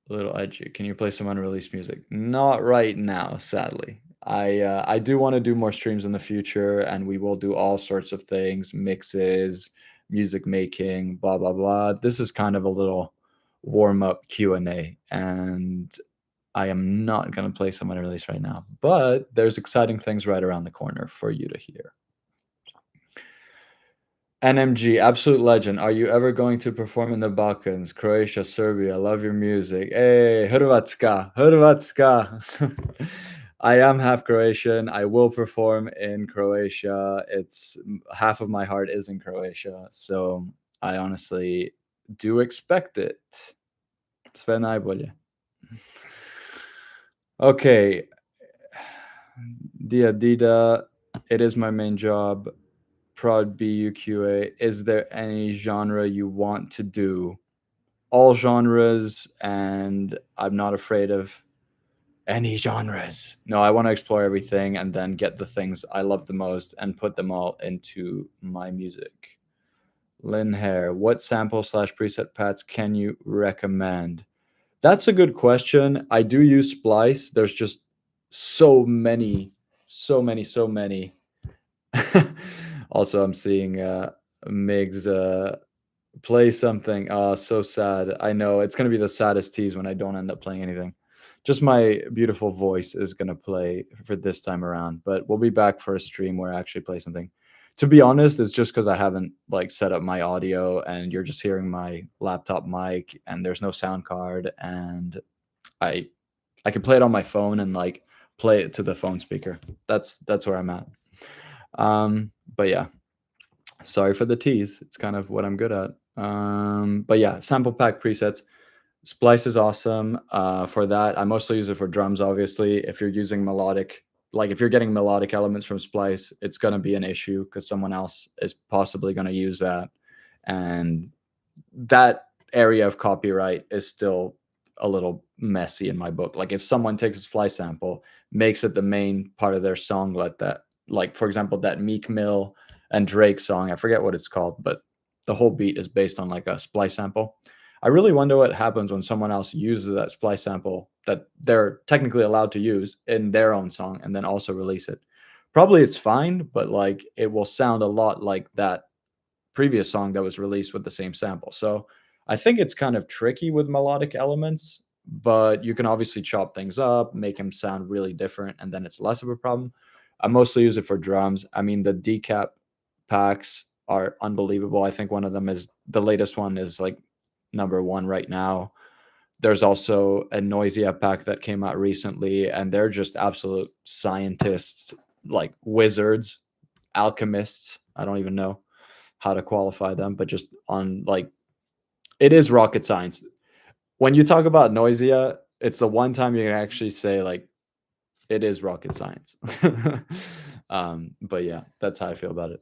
A little edgy. Can you play some unreleased music? Not right now, sadly. I do want to do more streams in the future, and we will do all sorts of things, mixes, music making, blah blah blah. This is kind of a little warm up Q&A, and I am not going to play some unreleased right now, but there's exciting things right around the corner for you to hear. NMG, absolute legend. Are you ever going to perform in the Balkans, Croatia, Serbia? Love your music. Hey, Hrvatska, Hrvatska. I am half Croatian. I will perform in Croatia. It's half of my heart is in Croatia, so I honestly do expect it. Sve najbolje. Okay. Dida, it is my main job. Prod BUQA. Is there any genre you want to do? All genres, and I'm not afraid of any genres. No, I want to explore everything and then get the things I love the most and put them all into my music. Lynn Hare, what sample / preset paths can you recommend? That's a good question. I do use Splice. There's just so many. Also, I'm seeing Migs, play something. So sad. I know it's gonna be the saddest tease when I don't end up playing anything. Just my beautiful voice is gonna play for this time around, but we'll be back for a stream where I actually play something. To be honest, it's just because I haven't like set up my audio and you're just hearing my laptop mic and there's no sound card and I I can play it on my phone and like play it to the phone speaker. That's where I'm at. But yeah, sorry for the tease. It's kind of what I'm good at. But yeah, sample pack presets. Splice is awesome. For that, I mostly use it for drums. Obviously, if you're using melodic, like if you're getting melodic elements from Splice, it's gonna be an issue because someone else is possibly gonna use that, and that area of copyright is still a little messy in my book. Like if someone takes a Splice sample, makes it the main part of their song, let that, like for example, that Meek Mill and Drake song, I forget what it's called, but the whole beat is based on like a Splice sample. I really wonder what happens when someone else uses that Splice sample that they're technically allowed to use in their own song and then also release it. Probably it's fine, but like it will sound a lot like that previous song that was released with the same sample. So I think it's kind of tricky with melodic elements, but you can obviously chop things up, make them sound really different, and then it's less of a problem. I mostly use it for drums. I mean, the decap packs are unbelievable. I think one of them is the latest one is like number one right now. There's also a Noisia pack that came out recently, and they're just absolute scientists, like wizards, alchemists. I don't even know how to qualify them, but just on like it is rocket science. When you talk about Noisia, it's the one time you can actually say like it is rocket science. But yeah, that's how I feel about it.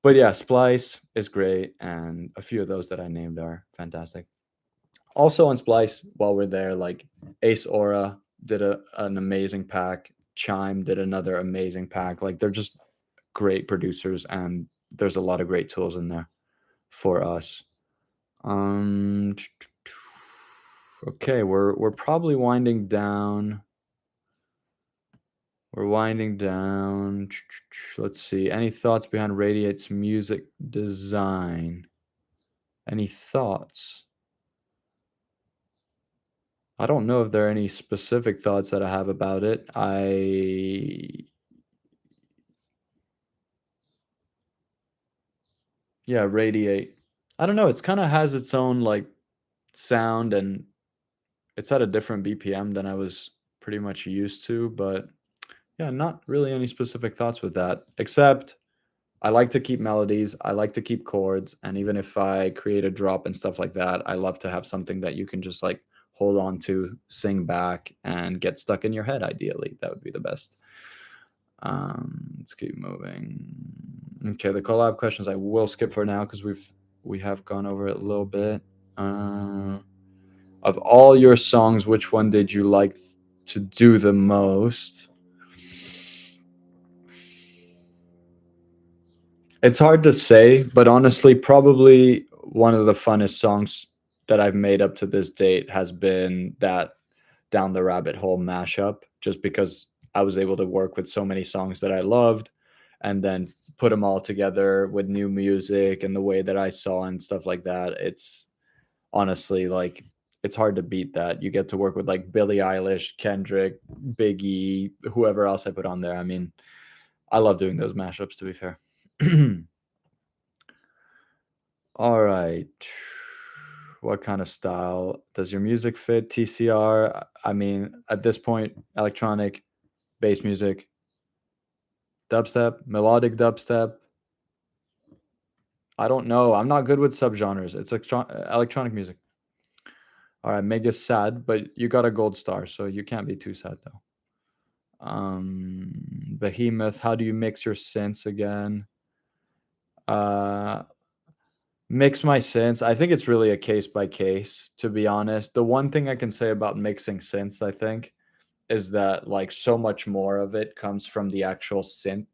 But yeah, Splice is great, and a few of those that I named are fantastic. Also on Splice, while we're there, like Ace Aura did an amazing pack. Chime did another amazing pack. Like they're just great producers, and there's a lot of great tools in there for us. Um, okay, we're probably winding down. We're winding down. Let's see. Any thoughts behind Radiate's music design? Any thoughts? I don't know if there are any specific thoughts that I have about it. Yeah, Radiate. I don't know. It's kind of has its own like sound and it's at a different BPM than I was pretty much used to, but yeah, not really any specific thoughts with that, except I like to keep melodies, I like to keep chords, and even if I create a drop and stuff like that, I love to have something that you can just like hold on to, sing back, and get stuck in your head ideally. That would be the best. Let's keep moving. Okay, the collab questions I will skip for now because we have gone over it a little bit. Of all your songs, which one did you like to do the most? It's hard to say, but honestly, probably one of the funnest songs that I've made up to this date has been that Down the Rabbit Hole mashup, just because I was able to work with so many songs that I loved and then put them all together with new music and the way that I saw and stuff like that. It's honestly like it's hard to beat that. You get to work with like Billie Eilish, Kendrick, Biggie, whoever else I put on there. I mean, I love doing those mashups to be fair. All right. What kind of style does your music fit? TCR? I mean, at this point, electronic, bass music, dubstep, melodic dubstep. I don't know. I'm not good with subgenres. It's electronic music. All right, mega sad, but you got a gold star, so you can't be too sad though. Behemoth, how do you mix your synths again? Uh, Mix my synths. I think it's really a case by case, to be honest. The one thing I can say about mixing synths, I think, is that like so much more of it comes from the actual synth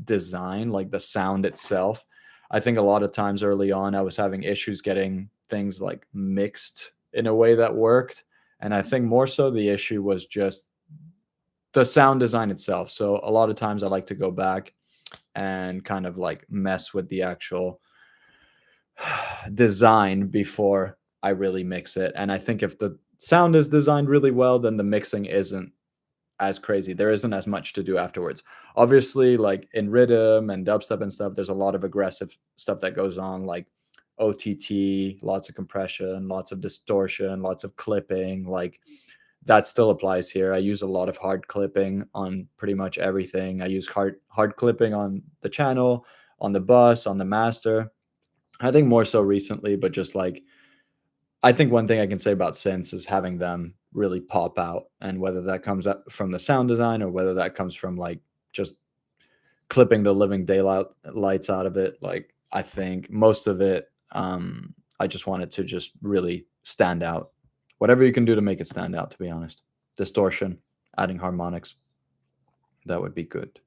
design, like the sound itself. I think a lot of times early on, I was having issues getting things like mixed in a way that worked. And I think more so the issue was just the sound design itself. So a lot of times I like to go back and kind of like mess with the actual design before I really mix it. And I think if the sound is designed really well, then the mixing isn't as crazy. There isn't as much to do afterwards. Obviously, like in rhythm and dubstep and stuff, there's a lot of aggressive stuff that goes on, like OTT, lots of compression, lots of distortion, lots of clipping. Like that still applies here. I use a lot of hard clipping on pretty much everything. I use hard clipping on the channel, on the bus, on the master. I think more so recently, but just like I think one thing I can say about synths is having them really pop out, and whether that comes up from the sound design or whether that comes from like just clipping the living daylight lights out of it. Like I think most of it, I just want it to just really stand out. Whatever you can do to make it stand out, to be honest. Distortion, adding harmonics, that would be good.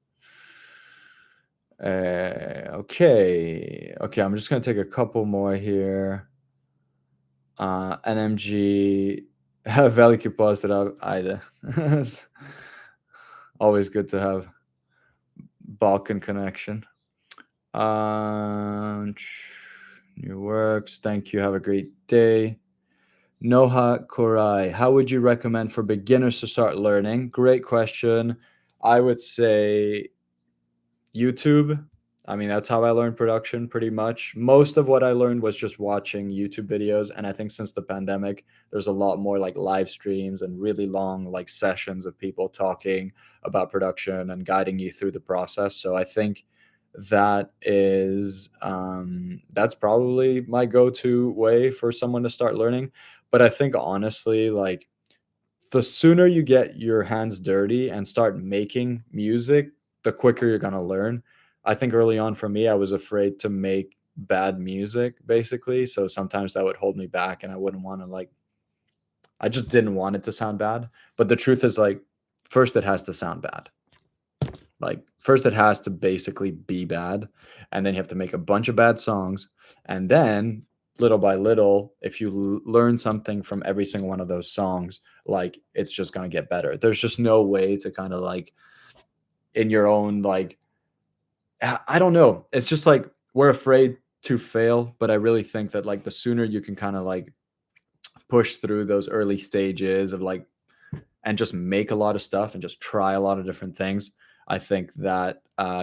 Okay. I'm just gonna take a couple more here. NMG veliki pozdrav, ajde. Always good to have Balkan connection. New works. Thank you. Have a great day. Noha Korai. How would you recommend for beginners to start learning? Great question. I would say YouTube. I mean, that's how I learned production pretty much. Most of what I learned was just watching YouTube videos. And I think since the pandemic, there's a lot more like live streams and really long like sessions of people talking about production and guiding you through the process. So I think that's probably my go-to way for someone to start learning. But I think honestly, like the sooner you get your hands dirty and start making music, the quicker you're gonna learn. I think early on for me, I was afraid to make bad music, basically. So sometimes that would hold me back and I wouldn't want to like I just didn't want it to sound bad. But the truth is like first it has to sound bad. Like first it has to basically be bad, and then you have to make a bunch of bad songs, and then little by little, if you learn something from every single one of those songs, like it's just going to get better. There's just no way to kind of like in your own like I don't know. It's just like we're afraid to fail, but I really think that like the sooner you can kind of like push through those early stages of like and just make a lot of stuff and just try a lot of different things, I think that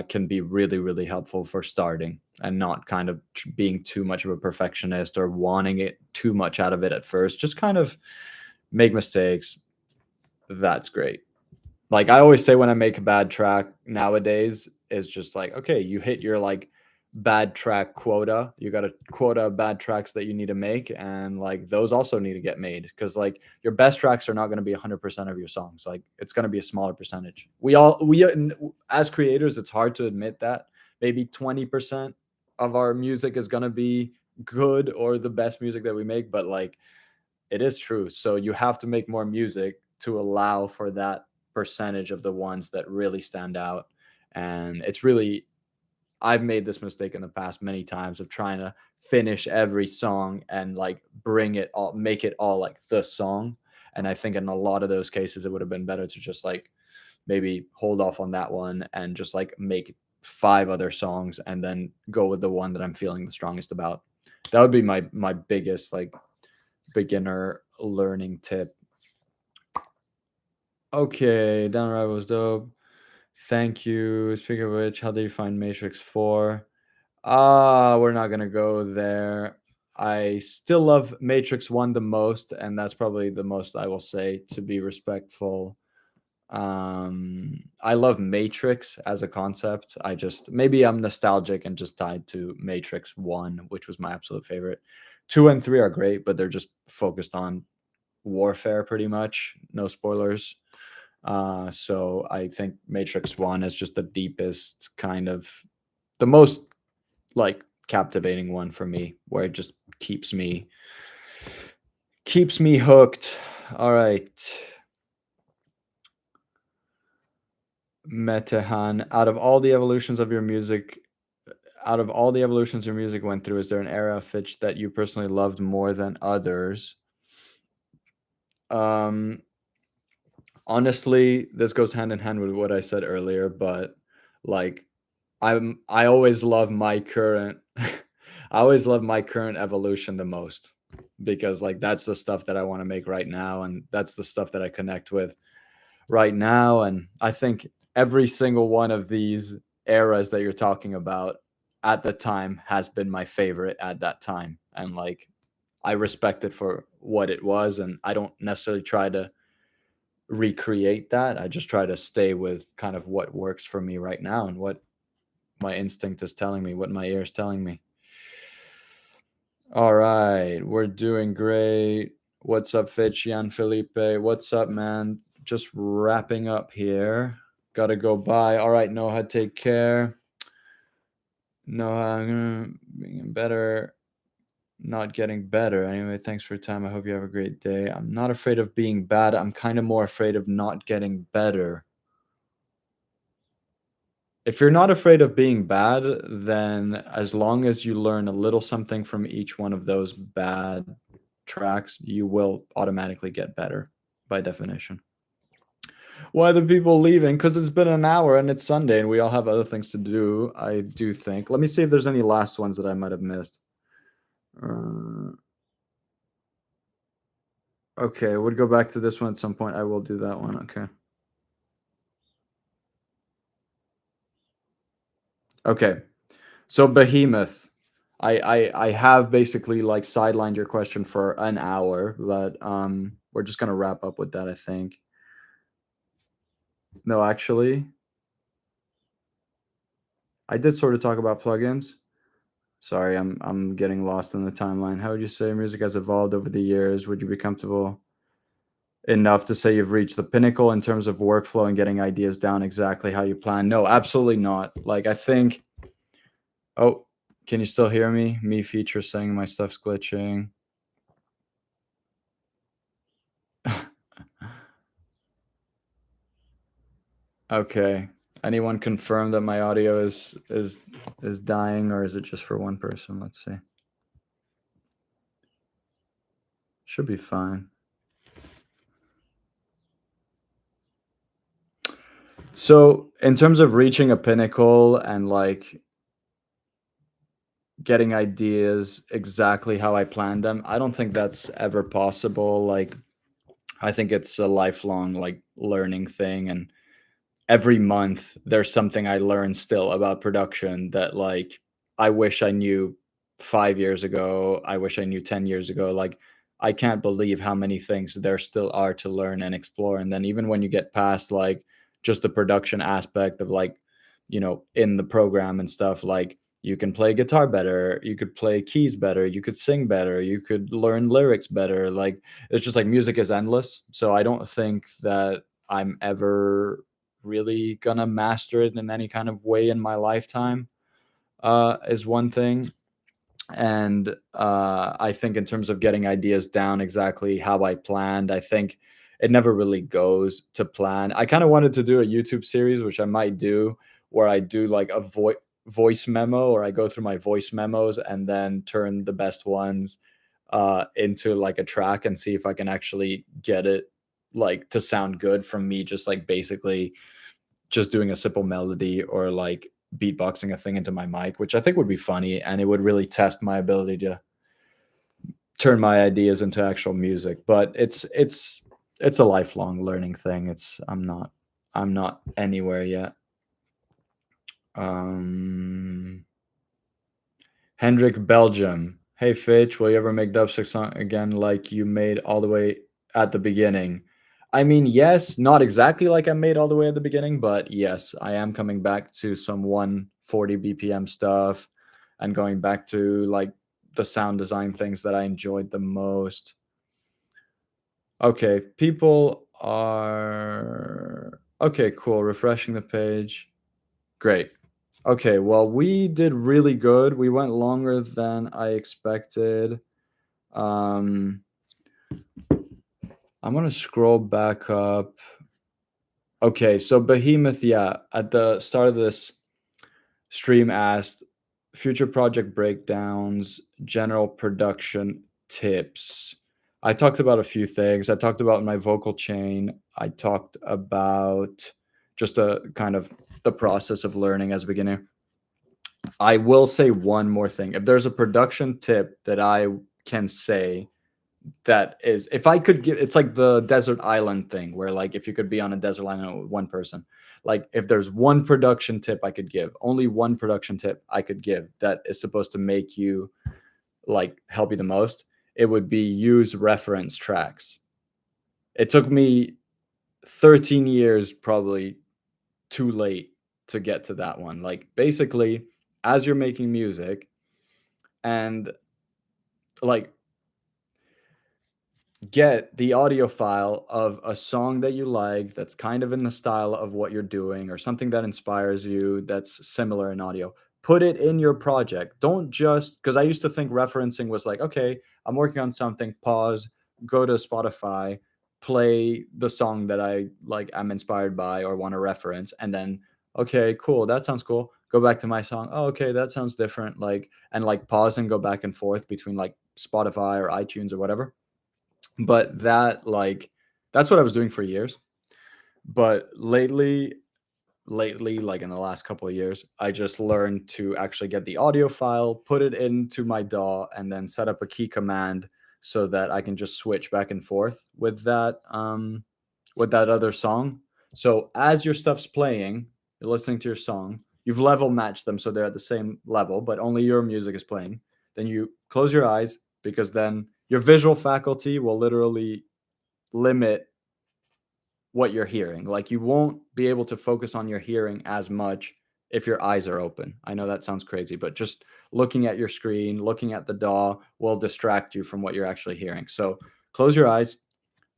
can be really, really helpful for starting and not kind of being too much of a perfectionist or wanting it too much out of it at first. Just kind of make mistakes. That's great. Like I always say when I make a bad track nowadays is just like, okay, you hit your like bad track quota. You got a quota of bad tracks that you need to make, and like those also need to get made because like your best tracks are not going to be 100% of your songs. Like it's going to be a smaller percentage. We as creators, it's hard to admit that maybe 20% of our music is going to be good or the best music that we make, but like it is true. So you have to make more music to allow for that percentage of the ones that really stand out. And it's really, I've made this mistake in the past many times of trying to finish every song and like bring it all, make it all like the song. And I think in a lot of those cases, it would have been better to just like maybe hold off on that one and just like make 5 other songs and then go with the one that I'm feeling the strongest about. That would be my biggest like beginner learning tip. Okay, Downright was dope. Thank you. Speaking of which, how did you find Matrix 4? We're not gonna go there. I still love Matrix 1 the most, and that's probably the most I will say to be respectful. I love Matrix as a concept. I just maybe I'm nostalgic and just tied to Matrix 1, which was my absolute favorite. 2 and 3 are great, but they're just focused on warfare pretty much. No spoilers. So I think Matrix 1 is just the deepest kind of the most like captivating one for me, where it just keeps me hooked. All right. Metehan, out of all the evolutions your music went through, is there an era of Fitch that you personally loved more than others? Um, Honestly, this goes hand in hand with what I said earlier, but like I always love my current I always love my current evolution the most because like that's the stuff that I want to make right now and that's the stuff that I connect with right now. And I think every single one of these eras that you're talking about at the time has been my favorite at that time. And like I respect it for what it was. And I don't necessarily try to recreate that. I just try to stay with kind of what works for me right now and what my instinct is telling me, what my ear is telling me. All right, we're doing great. What's up, Fitch, Jan Felipe? What's up, man? Just wrapping up here. Gotta go by. All right, Noah, take care. Noah, being better, not getting better. Anyway, thanks for your time. I hope you have a great day. I'm not afraid of being bad. I'm kind of more afraid of not getting better. If you're not afraid of being bad, then as long as you learn a little something from each one of those bad tracks, you will automatically get better by definition. Why are the people leaving? Because it's been an hour and it's Sunday and we all have other things to do, I do think. Let me see if there's any last ones that I might have missed. Okay, we'll go back to this one at some point. I will do that one. Okay. Okay. So Behemoth. I have basically like sidelined your question for an hour, but we're just gonna wrap up with that, I think. No, actually, I did sort of talk about plugins. Sorry, I'm getting lost in the timeline. How would you say music has evolved over the years? Would you be comfortable enough to say you've reached the pinnacle in terms of workflow and getting ideas down exactly how you plan? No, absolutely not. Like I think oh, can you still hear me? Me feature saying my stuff's glitching. Okay. Anyone confirm that my audio is dying or is it just for one person? Let's see. Should be fine. So, in terms of reaching a pinnacle and like getting ideas exactly how I planned them, I don't think that's ever possible. Like I think it's a lifelong like learning thing and every month there's something I learn still about production that like I wish I knew 5 years ago, I wish I knew 10 years ago. Like I can't believe how many things there still are to learn and explore. And then even when you get past like just the production aspect of like, in the program and stuff, like you can play guitar better, you could play keys better, you could sing better, you could learn lyrics better. Like it's just like music is endless. So I don't think that I'm ever really gonna master it in any kind of way in my lifetime, is one thing. And I think in terms of getting ideas down exactly how I planned, I think it never really goes to plan. I kind of wanted to do a YouTube series, which I might do, where I do like a voice memo, or I go through my voice memos and then turn the best ones into like a track and see if I can actually get it like to sound good from me just like basically just doing a simple melody or like beatboxing a thing into my mic, which I think would be funny and it would really test my ability to turn my ideas into actual music. But it's a lifelong learning thing. I'm not anywhere yet. Um Hendrik Belgium. Hey Fitch, will you ever make dubstep song again like you made all the way at the beginning? I mean, yes, not exactly like I made all the way at the beginning, but yes, I am coming back to some 140 BPM stuff and going back to like the sound design things that I enjoyed the most. Okay, people are okay, cool. Refreshing the page. Great. Okay, well, we did really good. We went longer than I expected. Um, I'm gonna scroll back up. Okay, so Behemoth, yeah, at the start of this stream asked future project breakdowns, general production tips. I talked about a few things. I talked about my vocal chain. I talked about just a kind of the process of learning as a beginner. I will say one more thing. If there's a production tip that I can say that is, if I could give, it's like the desert island thing where like if you could be on a desert island with one person, like if there's one production tip I could give, only one production tip I could give that is supposed to make you like help you the most, it would be use reference tracks. It took me 13 years probably too late to get to that one. Like basically, as you're making music and like get the audio file of a song that you like that's kind of in the style of what you're doing or something that inspires you that's similar in audio. Put it in your project. Don't just, because I used to think referencing was like, okay, I'm working on something, pause, go to Spotify, play the song that I like, I'm inspired by or want to reference, and then, okay, cool, that sounds cool. Go back to my song. Oh, okay, that sounds different. Like, and like pause and go back and forth between like Spotify or iTunes or whatever. But that, like, that's what I was doing for years. But lately, like in the last couple of years, I just learned to actually get the audio file, put it into my DAW, and then set up a key command so that I can just switch back and forth with that other song. So as your stuff's playing, you're listening to your song, you've level matched them so they're at the same level, but only your music is playing. Then you close your eyes because then your visual faculty will literally limit what you're hearing. Like you won't be able to focus on your hearing as much if your eyes are open. I know that sounds crazy, but just looking at your screen, looking at the DAW will distract you from what you're actually hearing. So close your eyes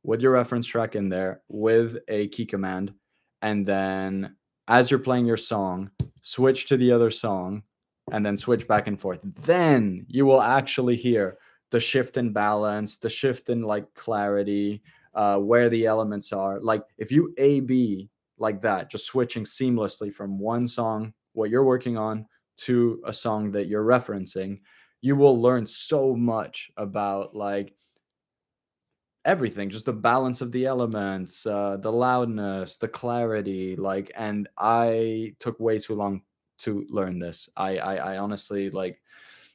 with your reference track in there with a key command. And then as you're playing your song, switch to the other song and then switch back and forth. Then you will actually hear the shift in balance, the shift in like clarity, where the elements are. Like if you A B like that, just switching seamlessly from one song, what you're working on, to a song that you're referencing, you will learn so much about like everything, just the balance of the elements, the loudness, the clarity, like, and I took way too long to learn this. I honestly like,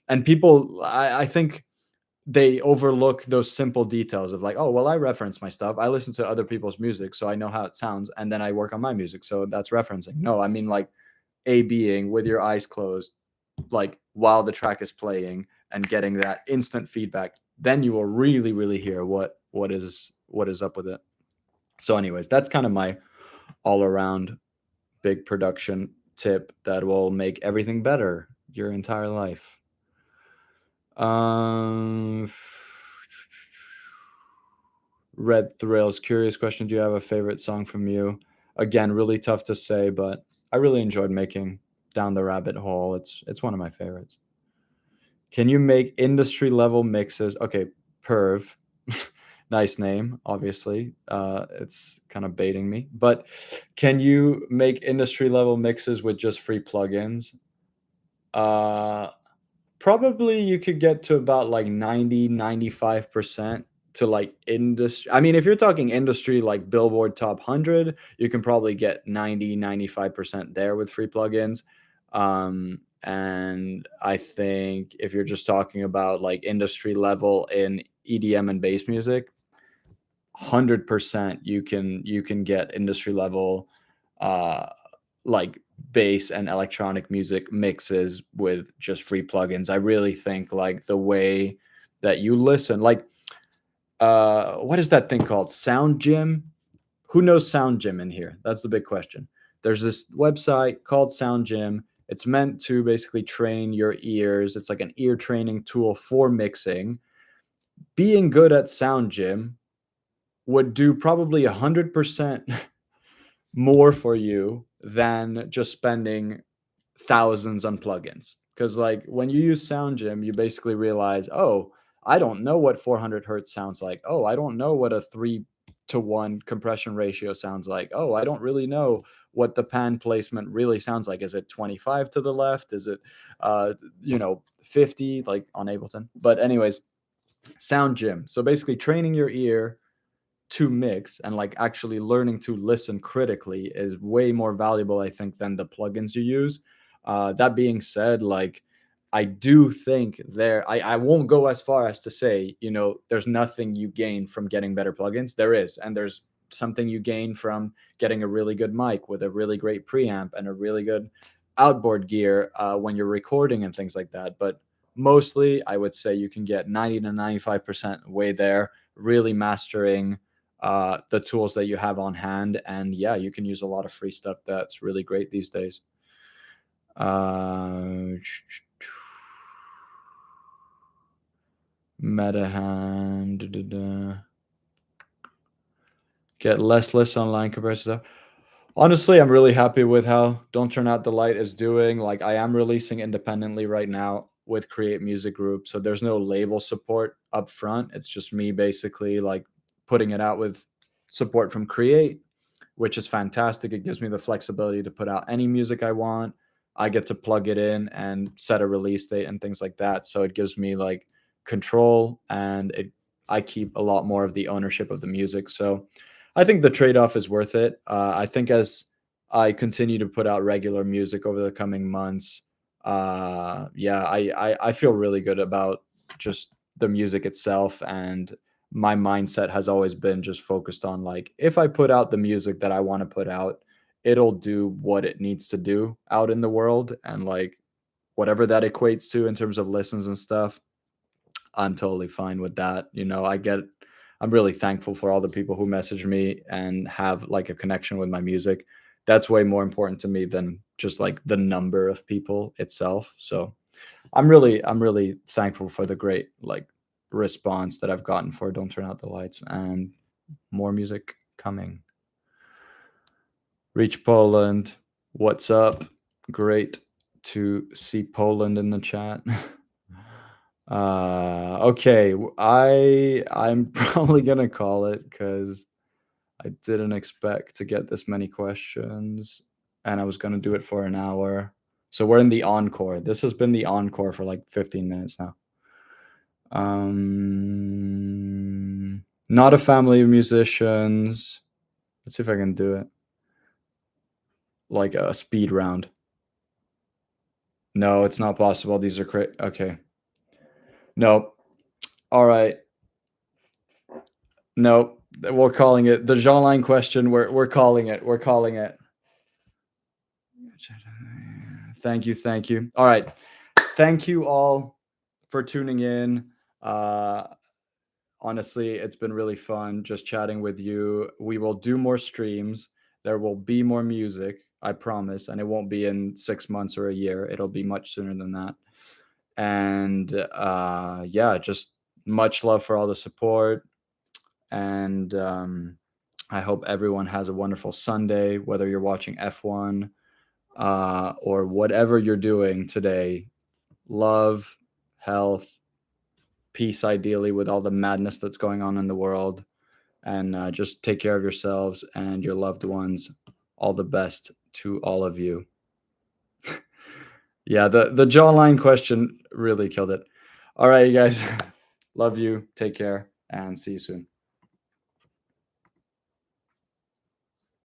and people, I think they overlook those simple details of like, oh, well, I reference my stuff. I listen to other people's music, so I know how it sounds, and then I work on my music, so that's referencing. No, I mean like A being with your eyes closed, like while the track is playing and getting that instant feedback, then you will really really hear what is up with it. So anyways, that's kind of my all around big production tip that will make everything better your entire life. um Red Thrills, curious question, do you have a favorite song from you? Again, really tough to say, but I really enjoyed making Down the Rabbit Hole. It's one of my favorites. Can you make industry level mixes? Okay, Perv. Nice name, obviously. It's kind of baiting me. But can you make industry level mixes with just free plugins? Uh, Probably you could get to about like 90-95% to like industry. I mean, if you're talking industry like Billboard Top 100, you can probably get 90-95% there with free plugins. And I think if you're just talking about like industry level in EDM and bass music, 100% you can get industry level uh like bass and electronic music mixes with just free plugins. I really think like the way that you listen, like what is that thing called? Sound Gym? Who knows Sound Gym in here? That's the big question. There's this website called Sound Gym. It's meant to basically train your ears. It's like an ear training tool for mixing. Being good at Sound Gym would do probably 100% more for you than just spending thousands on plugins. Because like when you use Sound Gym, you basically realize, oh, I don't know what 400 hertz sounds like. Oh, I don't know what a 3-to-1 compression ratio sounds like. Oh, I don't really know what the pan placement really sounds like. Is it 25 to the left? Is it 50 like on Ableton? But anyways, Sound Gym. So basically training your ear to mix and like actually learning to listen critically is way more valuable, I think, than the plugins you use. That being said, like I do think I won't go as far as to say, there's nothing you gain from getting better plugins. There is, and there's something you gain from getting a really good mic with a really great preamp and a really good outboard gear when you're recording and things like that. But mostly, I would say you can get 90 to 95% way there, really mastering the tools that you have on hand. And yeah, you can use a lot of free stuff that's really great these days. Metahand. Get less lists online compared to stuff. Honestly, I'm really happy with how Don't Turn Out the Light is doing. Like, I am releasing independently right now with Create Music Group. So there's no label support up front. It's just me basically like putting it out with support from Create, which is fantastic. It gives me the flexibility to put out any music I want. I get to plug it in and set a release date and things like that. So it gives me like control, and I keep a lot more of the ownership of the music. So I think the trade-off is worth it. I think as I continue to put out regular music over the coming months, yeah, I feel really good about just the music itself, and my mindset has always been just focused on like if I put out the music that I want to put out, it'll do what it needs to do out in the world, and like whatever that equates to in terms of listens and stuff, I'm totally fine with that. I'm really thankful for all the people who message me and have like a connection with my music. That's way more important to me than just like the number of people itself. So I'm really thankful for the great like response that I've gotten for Don't Turn Out the Lights, and more music coming. Reach Poland. What's up? Great to see Poland in the chat. Okay, I'm probably gonna call it because I didn't expect to get this many questions, and I was gonna do it for an hour. So we're in the encore. This has been the encore for like 15 minutes now. Not a family of musicians. Let's see if I can do it. Like a speed round. No, it's not possible. These are okay. Nope. All right. Nope. We're calling it the Jean-Line question. We're calling it. We're calling it. Thank you. Thank you. All right. Thank you all for tuning in. Honestly, it's been really fun just chatting with you. We will do more streams. There will be more music, I promise, and it won't be in 6 months or a year. It'll be much sooner than that. And yeah, just much love for all the support. And I hope everyone has a wonderful Sunday, whether you're watching F1 or whatever you're doing today. Love, health, peace, ideally, with all the madness that's going on in the world. And just take care of yourselves and your loved ones. All the best to all of you. Yeah, the jawline question really killed it. All right, you guys. Love you. Take care and see you soon.